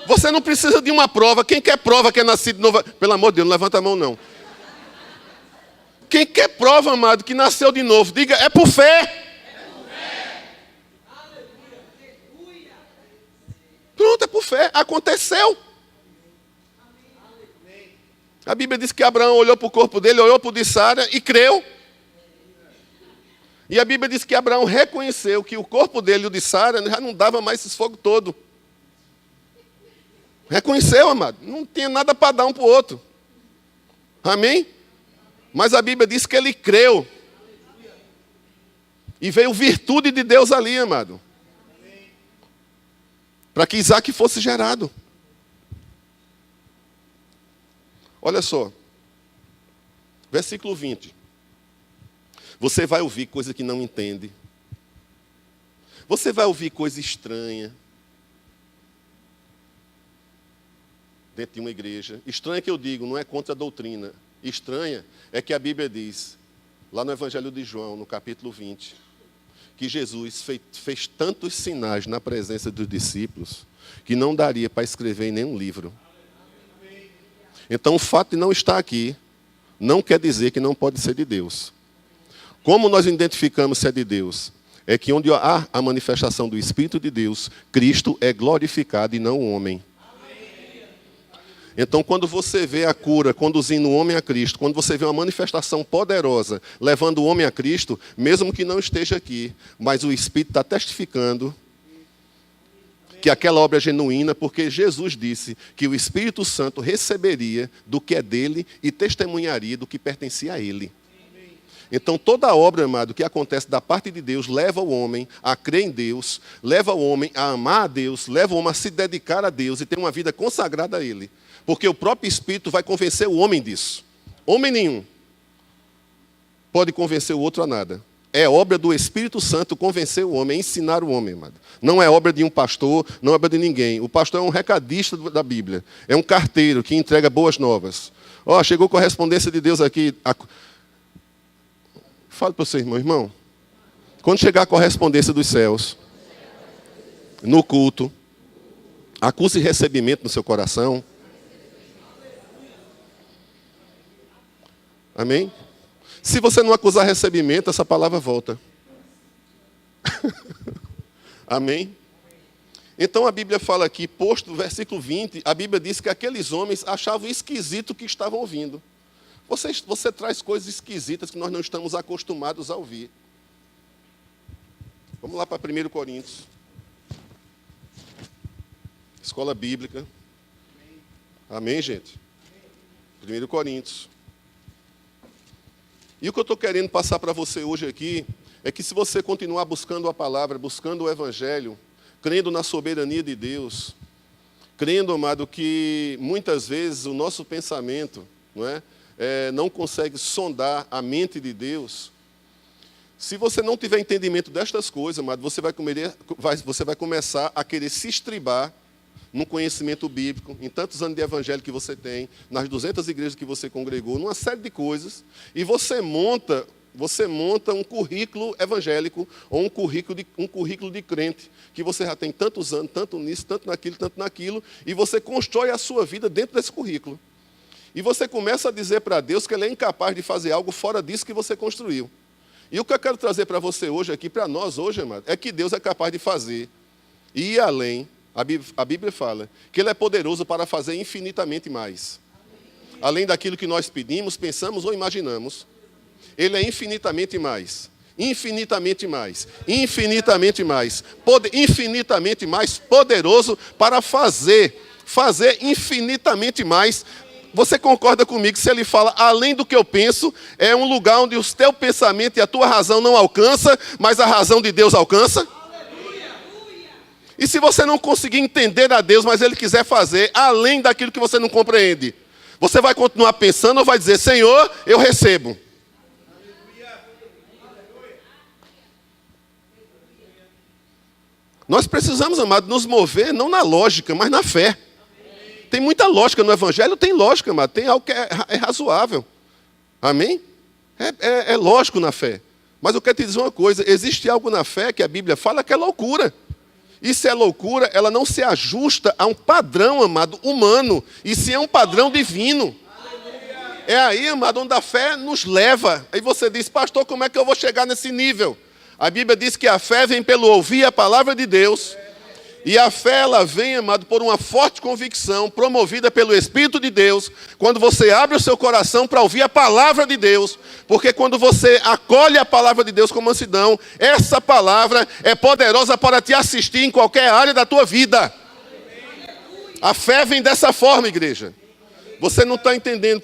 Você não precisa de uma prova. Quem quer prova que é nascido de novo? Pelo amor de Deus, não levanta a mão não. Quem quer prova, amado, que nasceu de novo, diga, é por fé. Pronto, é por fé. Aconteceu. A Bíblia diz que Abraão olhou para o corpo dele, olhou para o de Sara e creu. E a Bíblia diz que Abraão reconheceu que o corpo dele e o de Sara já não dava mais esse fogo todo. Reconheceu, amado. Não tinha nada para dar um para o outro. Amém? Mas a Bíblia diz que ele creu. E veio virtude de Deus ali, amado. Para que Isaac fosse gerado. Olha só. Versículo 20. Você vai ouvir coisa que não entende. Você vai ouvir coisa estranha. Dentro de uma igreja. Estranha que eu digo, não é contra a doutrina. Estranha é que a Bíblia diz, lá no Evangelho de João, no capítulo 20, que Jesus fez tantos sinais na presença dos discípulos que não daria para escrever em nenhum livro. Então, o fato de não estar aqui não quer dizer que não pode ser de Deus. Como nós identificamos se é de Deus? É que onde há a manifestação do Espírito de Deus, Cristo é glorificado e não o homem. Então, quando você vê a cura conduzindo o homem a Cristo, quando você vê uma manifestação poderosa levando o homem a Cristo, mesmo que não esteja aqui, mas o Espírito está testificando que aquela obra é genuína, porque Jesus disse que o Espírito Santo receberia do que é dele e testemunharia do que pertencia a ele. Então, toda obra, amado, que acontece da parte de Deus, leva o homem a crer em Deus, leva o homem a amar a Deus, leva o homem a se dedicar a Deus e ter uma vida consagrada a Ele. Porque o próprio Espírito vai convencer o homem disso. Homem nenhum pode convencer o outro a nada. É obra do Espírito Santo convencer o homem, ensinar o homem, amado. Não é obra de um pastor, não é obra de ninguém. O pastor é um recadista da Bíblia. É um carteiro que entrega boas novas. Ó, chegou correspondência de Deus aqui. Fale para o seu irmão. Quando chegar a correspondência dos céus, no culto, acuse recebimento no seu coração. Amém? Se você não acusar recebimento, essa palavra volta. Amém? Então a Bíblia fala aqui, posto no versículo 20, a Bíblia diz que aqueles homens achavam esquisito o que estavam ouvindo. Você traz coisas esquisitas que nós não estamos acostumados a ouvir. Vamos lá para 1 Coríntios. Escola bíblica. Amém, gente? 1 Coríntios. E o que eu estou querendo passar para você hoje aqui é que se você continuar buscando a palavra, buscando o Evangelho, crendo na soberania de Deus, crendo, amado, que muitas vezes o nosso pensamento não consegue sondar a mente de Deus, se você não tiver entendimento destas coisas, amado, você vai começar a querer se estribar no conhecimento bíblico, em tantos anos de evangelho que você tem, nas 200 igrejas que você congregou, numa série de coisas, e você monta um currículo evangélico, ou um currículo de crente, que você já tem tantos anos, tanto nisso, tanto naquilo, e você constrói a sua vida dentro desse currículo. E você começa a dizer para Deus que Ele é incapaz de fazer algo fora disso que você construiu. E o que eu quero trazer para você hoje aqui, para nós hoje, amado, é que Deus é capaz de fazer, e ir além. A Bíblia fala que Ele é poderoso para fazer infinitamente mais. Além daquilo que nós pedimos, pensamos ou imaginamos. Ele é infinitamente mais. Infinitamente mais. Infinitamente mais. Infinitamente mais poderoso para fazer infinitamente mais. Você concorda comigo que se Ele fala além do que eu penso, é um lugar onde o teu pensamento e a tua razão não alcança, mas a razão de Deus alcança? E se você não conseguir entender a Deus, mas Ele quiser fazer além daquilo que você não compreende, você vai continuar pensando ou vai dizer, Senhor, eu recebo? Nós precisamos, amado, nos mover não na lógica, mas na fé. Tem muita lógica no Evangelho, tem lógica, amado, tem algo que é razoável. Amém? É lógico na fé. Mas eu quero te dizer uma coisa, existe algo na fé que a Bíblia fala que é loucura. E se é loucura, ela não se ajusta a um padrão, amado, humano, e sim a um padrão divino. É aí, amado, onde a fé nos leva. Aí você diz, pastor, como é que eu vou chegar nesse nível? A Bíblia diz que a fé vem pelo ouvir a palavra de Deus, E a fé, ela vem, amado, por uma forte convicção, promovida pelo Espírito de Deus, quando você abre o seu coração para ouvir a palavra de Deus, porque quando você acolhe a palavra de Deus com mansidão, essa palavra é poderosa para te assistir em qualquer área da tua vida. A fé vem dessa forma, igreja. Você não está entendendo.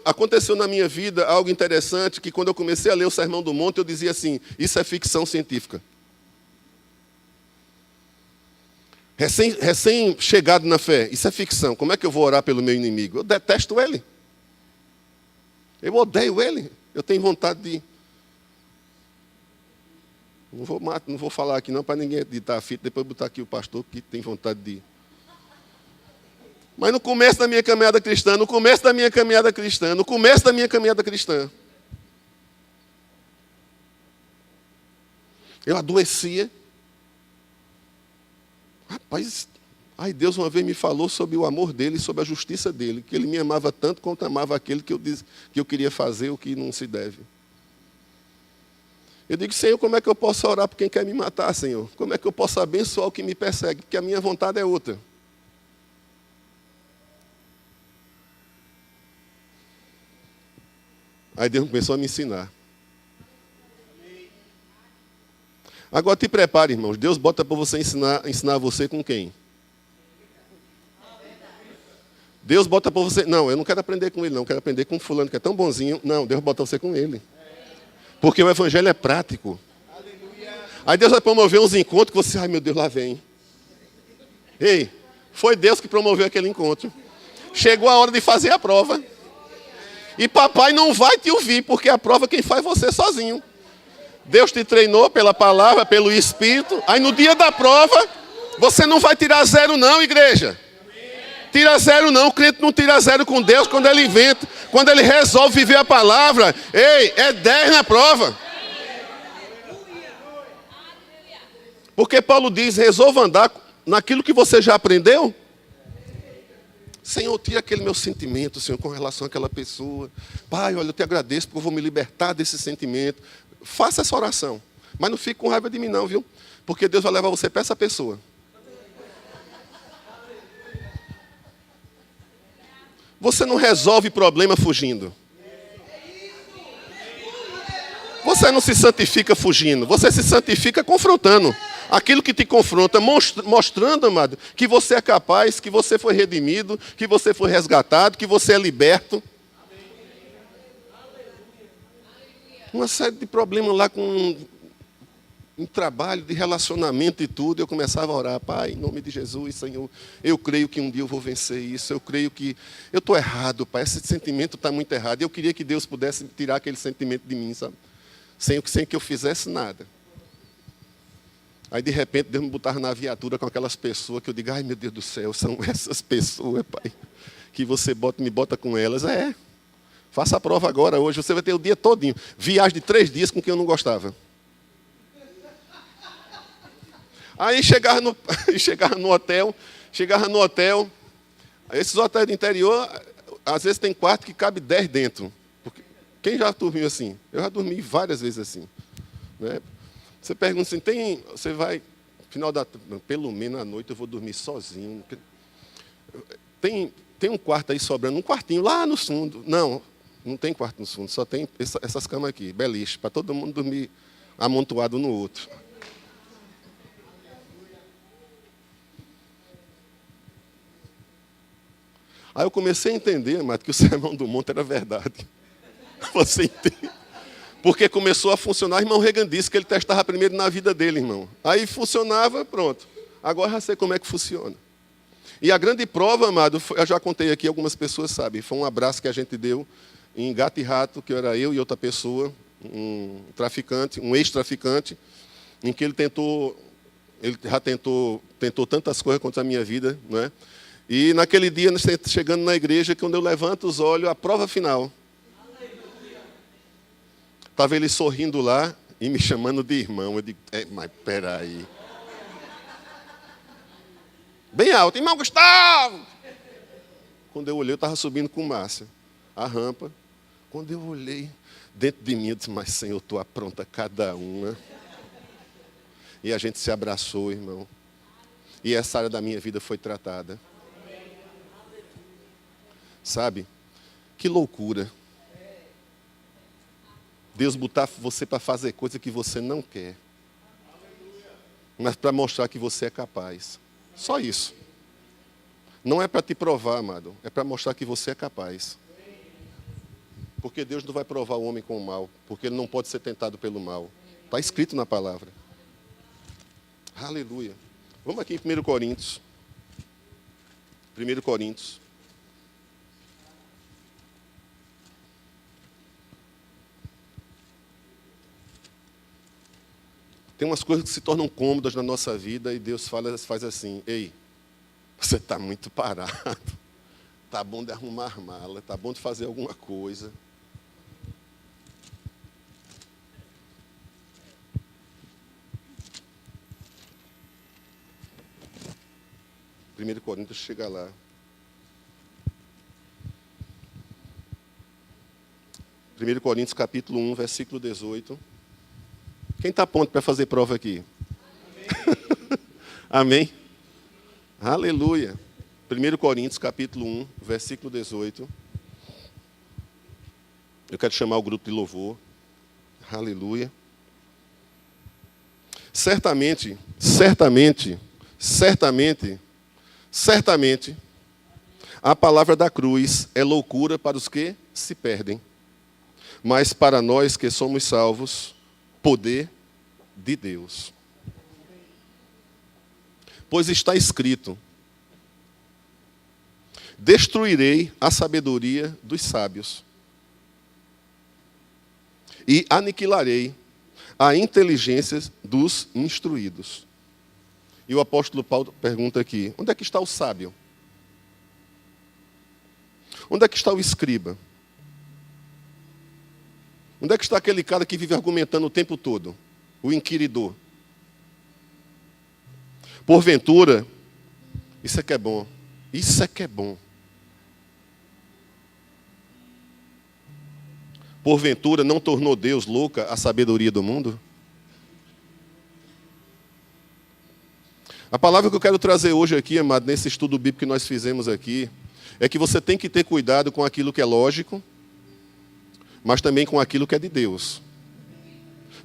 Aconteceu na minha vida algo interessante, que quando eu comecei a ler o Sermão do Monte, eu dizia assim, isso é ficção científica. Recém-chegado na fé, isso é ficção. Como é que eu vou orar pelo meu inimigo? Eu detesto ele. Eu odeio ele. Eu tenho vontade de... Não vou falar aqui não, para ninguém editar a fita, depois botar aqui o pastor que tem vontade de... Mas no começo da minha caminhada cristã, eu adoecia. Rapaz, Deus uma vez me falou sobre o amor dele, sobre a justiça dele, que ele me amava tanto quanto amava aquele que eu queria fazer o que não se deve. Eu digo, Senhor, como é que eu posso orar por quem quer me matar, Senhor? Como é que eu posso abençoar o que me persegue? Porque a minha vontade é outra. Aí Deus começou a me ensinar. Agora te prepare, irmãos. Deus bota para você ensinar você com quem? Deus bota para você... Não, eu não quero aprender com ele, não. Eu quero aprender com fulano, que é tão bonzinho. Não, Deus bota você com ele. Porque o evangelho é prático. Aí Deus vai promover uns encontros que você... Ai, meu Deus, lá vem. Ei, foi Deus que promoveu aquele encontro. Chegou a hora de fazer a prova. E papai não vai te ouvir, porque a prova quem faz é você sozinho. Deus te treinou pela palavra, pelo Espírito. Aí no dia da prova, você não vai tirar zero não, igreja. Tira zero não, o crente não tira zero com Deus quando ele inventa. Quando ele resolve viver a palavra, ei, é 10 na prova. Porque Paulo diz, resolva andar naquilo que você já aprendeu. Senhor, tira aquele meu sentimento, Senhor, com relação àquela pessoa. Pai, olha, eu te agradeço porque eu vou me libertar desse sentimento. Faça essa oração. Mas não fique com raiva de mim não, viu? Porque Deus vai levar você para essa pessoa. Você não resolve problema fugindo. Você não se santifica fugindo. Você se santifica confrontando. Aquilo que te confronta, mostrando, amado, que você é capaz, que você foi redimido, que você foi resgatado, que você é liberto. Uma série de problemas lá com um trabalho, de relacionamento e tudo. Eu começava a orar, Pai, em nome de Jesus, Senhor, eu creio que um dia eu vou vencer isso. Eu creio que eu estou errado, Pai, esse sentimento está muito errado. Eu queria que Deus pudesse tirar aquele sentimento de mim, sabe? Sem que eu fizesse nada. Aí, de repente, Deus me botava na viatura com aquelas pessoas que eu digo, ai, meu Deus do céu, são essas pessoas, Pai, que você me bota com elas. Faça a prova agora, hoje, você vai ter o dia todinho. Viagem de 3 dias com quem eu não gostava. Aí chegava no hotel, esses hotéis do interior, às vezes tem quarto que cabe 10 dentro. Porque, quem já dormiu assim? Eu já dormi várias vezes assim. Né? Você pergunta assim, você vai, pelo menos à noite eu vou dormir sozinho. Tem um quarto aí sobrando, um quartinho lá no fundo. Não tem quarto no fundo, só tem essas camas aqui, beliche, para todo mundo dormir amontoado no outro. Aí eu comecei a entender, amado, que o Sermão do Monte era verdade. Você entende? Porque começou a funcionar, irmão Reagan disse que ele testava primeiro na vida dele, irmão. Aí funcionava, pronto. Agora já sei como é que funciona. E a grande prova, amado, eu já contei aqui, algumas pessoas sabem, foi um abraço que a gente deu em Gato e Rato, que era eu e outra pessoa, um traficante, um ex-traficante, em que ele já tentou tantas coisas contra a minha vida, não é? E naquele dia, chegando na igreja, quando eu levanto os olhos, a prova final. Estava ele sorrindo lá e me chamando de irmão. Eu digo, mas peraí. Bem alto, irmão Gustavo! Quando eu olhei, eu estava subindo com Márcia, a rampa. Quando eu olhei, dentro de mim, eu disse, mas Senhor, tu apronta cada uma. E a gente se abraçou, irmão. E essa área da minha vida foi tratada. Sabe? Que loucura. Deus botar você para fazer coisa que você não quer. Mas para mostrar que você é capaz. Só isso. Não é para te provar, amado. É para mostrar que você é capaz. Porque Deus não vai provar o homem com o mal. Porque ele não pode ser tentado pelo mal. Está escrito na palavra. Aleluia. Vamos aqui em 1 Coríntios. 1 Coríntios. Tem umas coisas que se tornam cômodas na nossa vida e Deus faz assim: ei, você está muito parado. Está bom de arrumar mala, está bom de fazer alguma coisa. Primeiro Coríntios, chega lá. 1 Coríntios, capítulo 1, versículo 18. Quem está pronto para fazer prova aqui? Amém? Aleluia. 1 Coríntios, capítulo 1, versículo 18. Eu quero chamar o grupo de louvor. Aleluia. Certamente, a palavra da cruz é loucura para os que se perdem. Mas para nós que somos salvos, poder de Deus. Pois está escrito: destruirei a sabedoria dos sábios e aniquilarei a inteligência dos instruídos. E o apóstolo Paulo pergunta aqui: onde é que está o sábio? Onde é que está o escriba? Onde é que está aquele cara que vive argumentando o tempo todo? O inquiridor. Porventura, isso é que é bom. Isso é que é bom. Porventura, não tornou Deus louca a sabedoria do mundo? A palavra que eu quero trazer hoje aqui, amado, nesse estudo bíblico que nós fizemos aqui, é que você tem que ter cuidado com aquilo que é lógico, mas também com aquilo que é de Deus.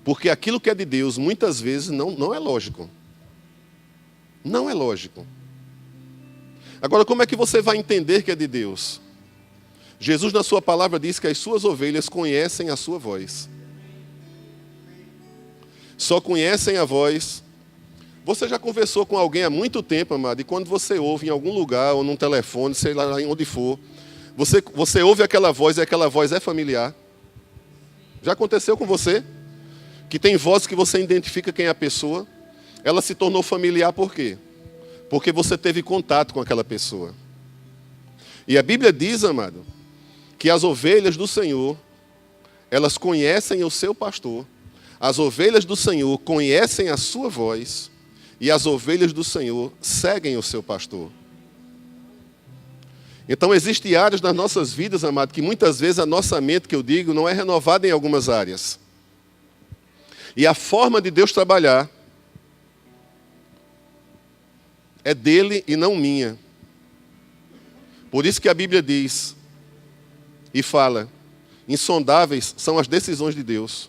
Porque aquilo que é de Deus, muitas vezes, não é lógico. Não é lógico. Agora, como é que você vai entender que é de Deus? Jesus, na sua palavra, diz que as suas ovelhas conhecem a sua voz. Só conhecem a voz. Você já conversou com alguém há muito tempo, amado, e quando você ouve em algum lugar, ou num telefone, sei lá onde for, você ouve aquela voz e aquela voz é familiar? Já aconteceu com você? Que tem vozes que você identifica quem é a pessoa, ela se tornou familiar por quê? Porque você teve contato com aquela pessoa. E a Bíblia diz, amado, que as ovelhas do Senhor, elas conhecem o seu pastor, as ovelhas do Senhor conhecem a sua voz, e as ovelhas do Senhor seguem o seu pastor. Então, existem áreas das nossas vidas, amado, que muitas vezes a nossa mente, que eu digo, não é renovada em algumas áreas. E a forma de Deus trabalhar é dele e não minha. Por isso que a Bíblia diz e fala: insondáveis são as decisões de Deus,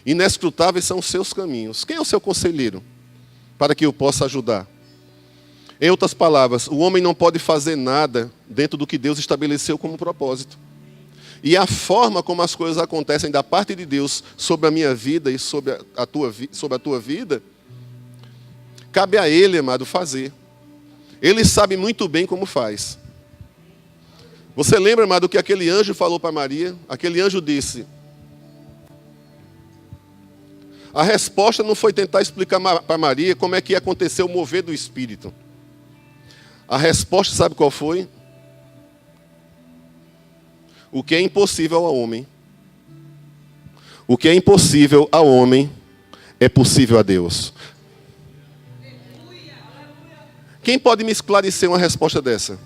inescrutáveis são os seus caminhos. Quem é o seu conselheiro para que eu possa ajudar? Em outras palavras, o homem não pode fazer nada dentro do que Deus estabeleceu como propósito. E a forma como as coisas acontecem da parte de Deus sobre a minha vida e sobre a tua vida, cabe a Ele, amado, fazer. Ele sabe muito bem como faz. Você lembra, amado, que aquele anjo falou para Maria? Aquele anjo disse: a resposta não foi tentar explicar para Maria como é que ia acontecer o mover do Espírito. A resposta, sabe qual foi? O que é impossível ao homem, o que é impossível ao homem, é possível a Deus. Quem pode me esclarecer uma resposta dessa?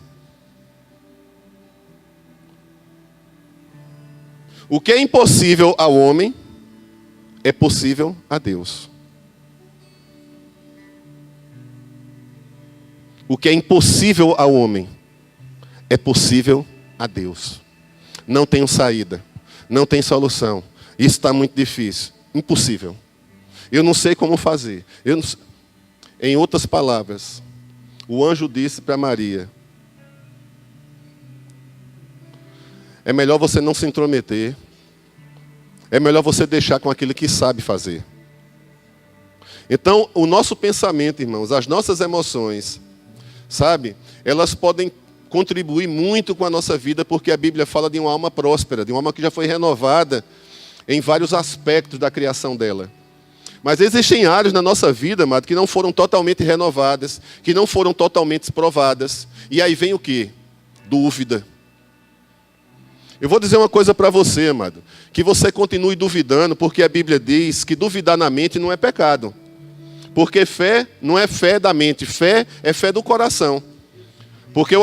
O que é impossível ao homem, é possível a Deus. O que é impossível ao homem é possível a Deus. Não tem saída, não tem solução. Isso está muito difícil, impossível. Eu não sei como fazer. Em outras palavras, o anjo disse para Maria: é melhor você não se intrometer, é melhor você deixar com aquele que sabe fazer. Então, o nosso pensamento, irmãos, as nossas emoções, sabe, elas podem contribuir muito com a nossa vida, porque a Bíblia fala de uma alma próspera, de uma alma que já foi renovada em vários aspectos da criação dela. Mas existem áreas na nossa vida, amado, que não foram totalmente renovadas, que não foram totalmente provadas. E aí vem o quê? Dúvida. Eu vou dizer uma coisa para você, amado, que você continue duvidando, porque a Bíblia diz que duvidar na mente não é pecado. Porque fé não é fé da mente, fé é fé do coração. Porque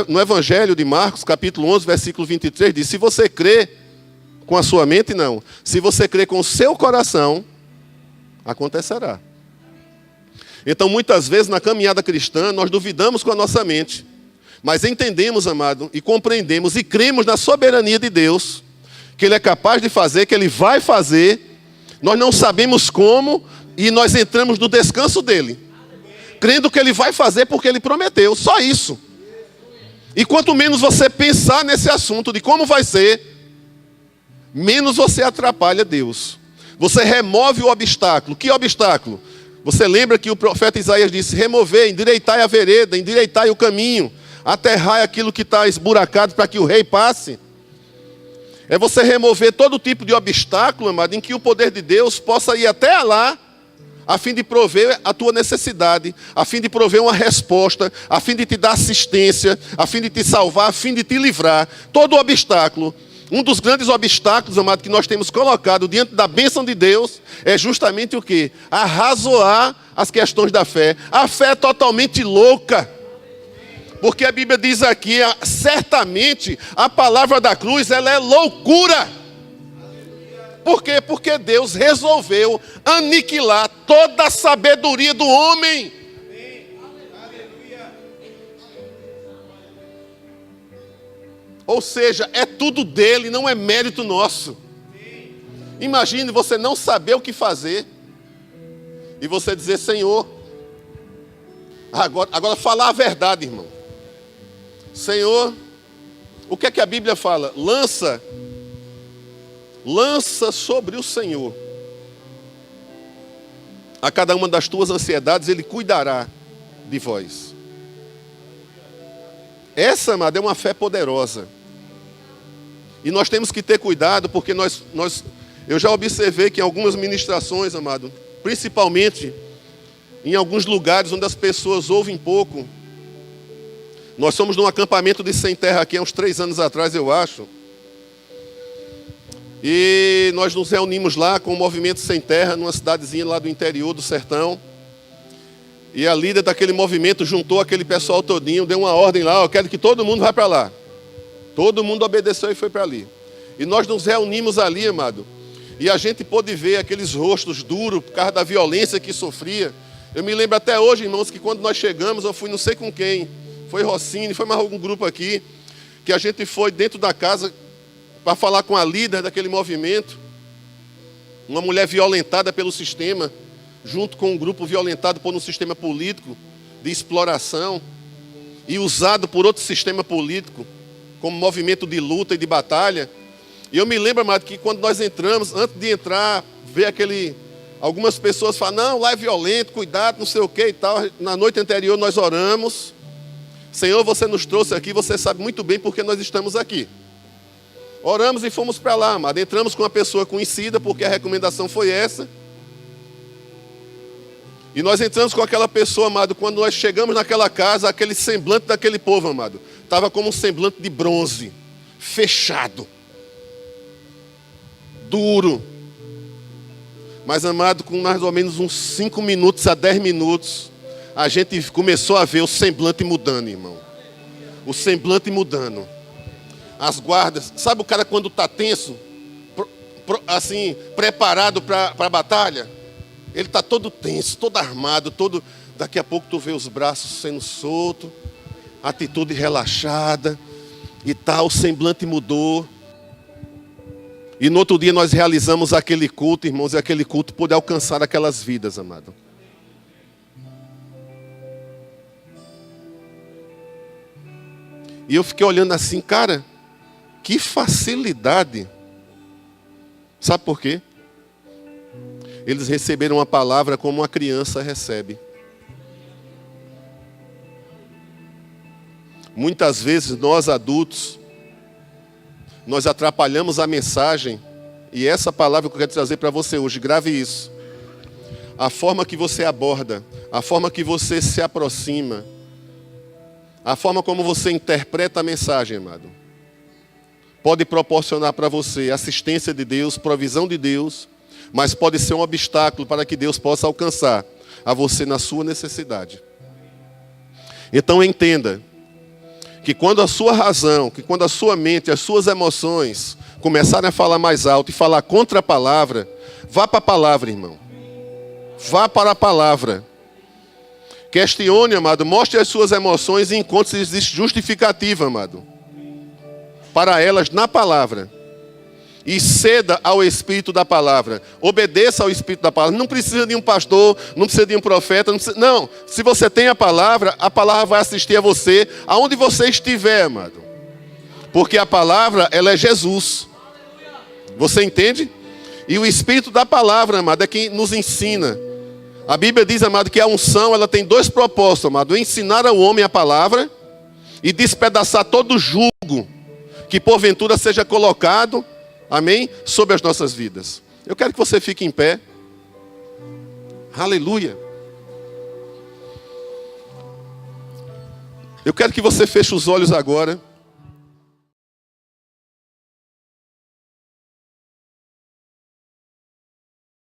no Evangelho de Marcos, capítulo 11, versículo 23, diz: se você crê com a sua mente, não. Se você crê com o seu coração, acontecerá. Então, muitas vezes, na caminhada cristã, nós duvidamos com a nossa mente. Mas entendemos, amado, e compreendemos, e cremos na soberania de Deus, que Ele é capaz de fazer, que Ele vai fazer. Nós não sabemos como, e nós entramos no descanso dEle, crendo que Ele vai fazer porque Ele prometeu, só isso. E quanto menos você pensar nesse assunto de como vai ser, menos você atrapalha Deus. Você remove o obstáculo. Que obstáculo? Você lembra que o profeta Isaías disse: removei, endireitai a vereda, endireitai o caminho, aterrai aquilo que está esburacado para que o rei passe. É você remover todo tipo de obstáculo, amado, em que o poder de Deus possa ir até lá, a fim de prover a tua necessidade, a fim de prover uma resposta, a fim de te dar assistência, a fim de te salvar, a fim de te livrar. Todo obstáculo, um dos grandes obstáculos, amado, que nós temos colocado diante da bênção de Deus, é justamente o quê? Arrazoar as questões da fé. A fé é totalmente louca. Porque a Bíblia diz aqui, certamente, a palavra da cruz, ela é loucura. Por quê? Porque Deus resolveu aniquilar toda a sabedoria do homem. Ou seja, é tudo dele, não é mérito nosso. Imagine você não saber o que fazer e você dizer: Senhor, agora falar a verdade, irmão. Senhor, o que é que a Bíblia fala? Lança sobre o Senhor a cada uma das tuas ansiedades, Ele cuidará de vós. Essa, amado, é uma fé poderosa. E nós temos que ter cuidado, porque eu já observei que em algumas ministrações, amado, principalmente em alguns lugares onde as pessoas ouvem pouco. Nós somos num acampamento de sem terra aqui há uns 3 anos atrás, eu acho. E nós nos reunimos lá com o Movimento Sem Terra, numa cidadezinha lá do interior do sertão. E a líder daquele movimento juntou aquele pessoal todinho, deu uma ordem lá: eu quero que todo mundo vá para lá. Todo mundo obedeceu e foi para ali. E nós nos reunimos ali, amado. E a gente pôde ver aqueles rostos duros por causa da violência que sofria. Eu me lembro até hoje, irmãos, que quando nós chegamos, eu fui não sei com quem. Foi Rossini, foi mais algum grupo aqui. Que a gente foi dentro da casa para falar com a líder daquele movimento. Uma mulher violentada pelo sistema, junto com um grupo violentado por um sistema político de exploração e usado por outro sistema político como movimento de luta e de batalha. E eu me lembro, amado, que quando nós entramos, antes de entrar, ver algumas pessoas falam: não, lá é violento, cuidado, não sei o que e tal. Na noite anterior nós oramos: Senhor, você nos trouxe aqui, você sabe muito bem porque nós estamos aqui. Oramos e fomos para lá, amado. Entramos com uma pessoa conhecida, porque a recomendação foi essa. E nós entramos com aquela pessoa, amado. Quando nós chegamos naquela casa, aquele semblante daquele povo, amado, estava como um semblante de bronze, fechado, duro. Mas, amado, com mais ou menos uns 5 minutos a 10 minutos, a gente começou a ver o semblante mudando, irmão. O semblante mudando. As guardas, sabe o cara quando está tenso, assim, preparado para a batalha? Ele está todo tenso, todo armado, todo Daqui a pouco tu vê os braços sendo soltos, atitude relaxada e tal, o semblante mudou. E no outro dia nós realizamos aquele culto, irmãos, e aquele culto pôde alcançar aquelas vidas, amado. E eu fiquei olhando assim, cara, que facilidade. Sabe por quê? Eles receberam a palavra como uma criança recebe. Muitas vezes nós adultos, nós atrapalhamos a mensagem. E essa palavra que eu quero trazer para você hoje, grave isso. A forma que você aborda, a forma que você se aproxima, a forma como você interpreta a mensagem, amado, pode proporcionar para você assistência de Deus, provisão de Deus, mas pode ser um obstáculo para que Deus possa alcançar a você na sua necessidade. Então entenda que quando a sua razão, que quando a sua mente, as suas emoções começarem a falar mais alto e falar contra a palavra, vá para a palavra, irmão. Vá para a palavra. Questione, amado, mostre as suas emoções e encontre se existe justificativa, amado, para elas na palavra. E ceda ao Espírito da palavra. Obedeça ao Espírito da palavra. Não precisa de um pastor, não precisa de um profeta. Não, se você tem a palavra vai assistir a você aonde você estiver, amado. Porque a palavra, ela é Jesus. Você entende? E o Espírito da palavra, amado, é quem nos ensina. A Bíblia diz, amado, que a unção, ela tem dois propósitos, amado. Ensinar ao homem a palavra e despedaçar todo jugo que porventura seja colocado, amém, sobre as nossas vidas. Eu quero que você fique em pé. Aleluia. Eu quero que você feche os olhos agora.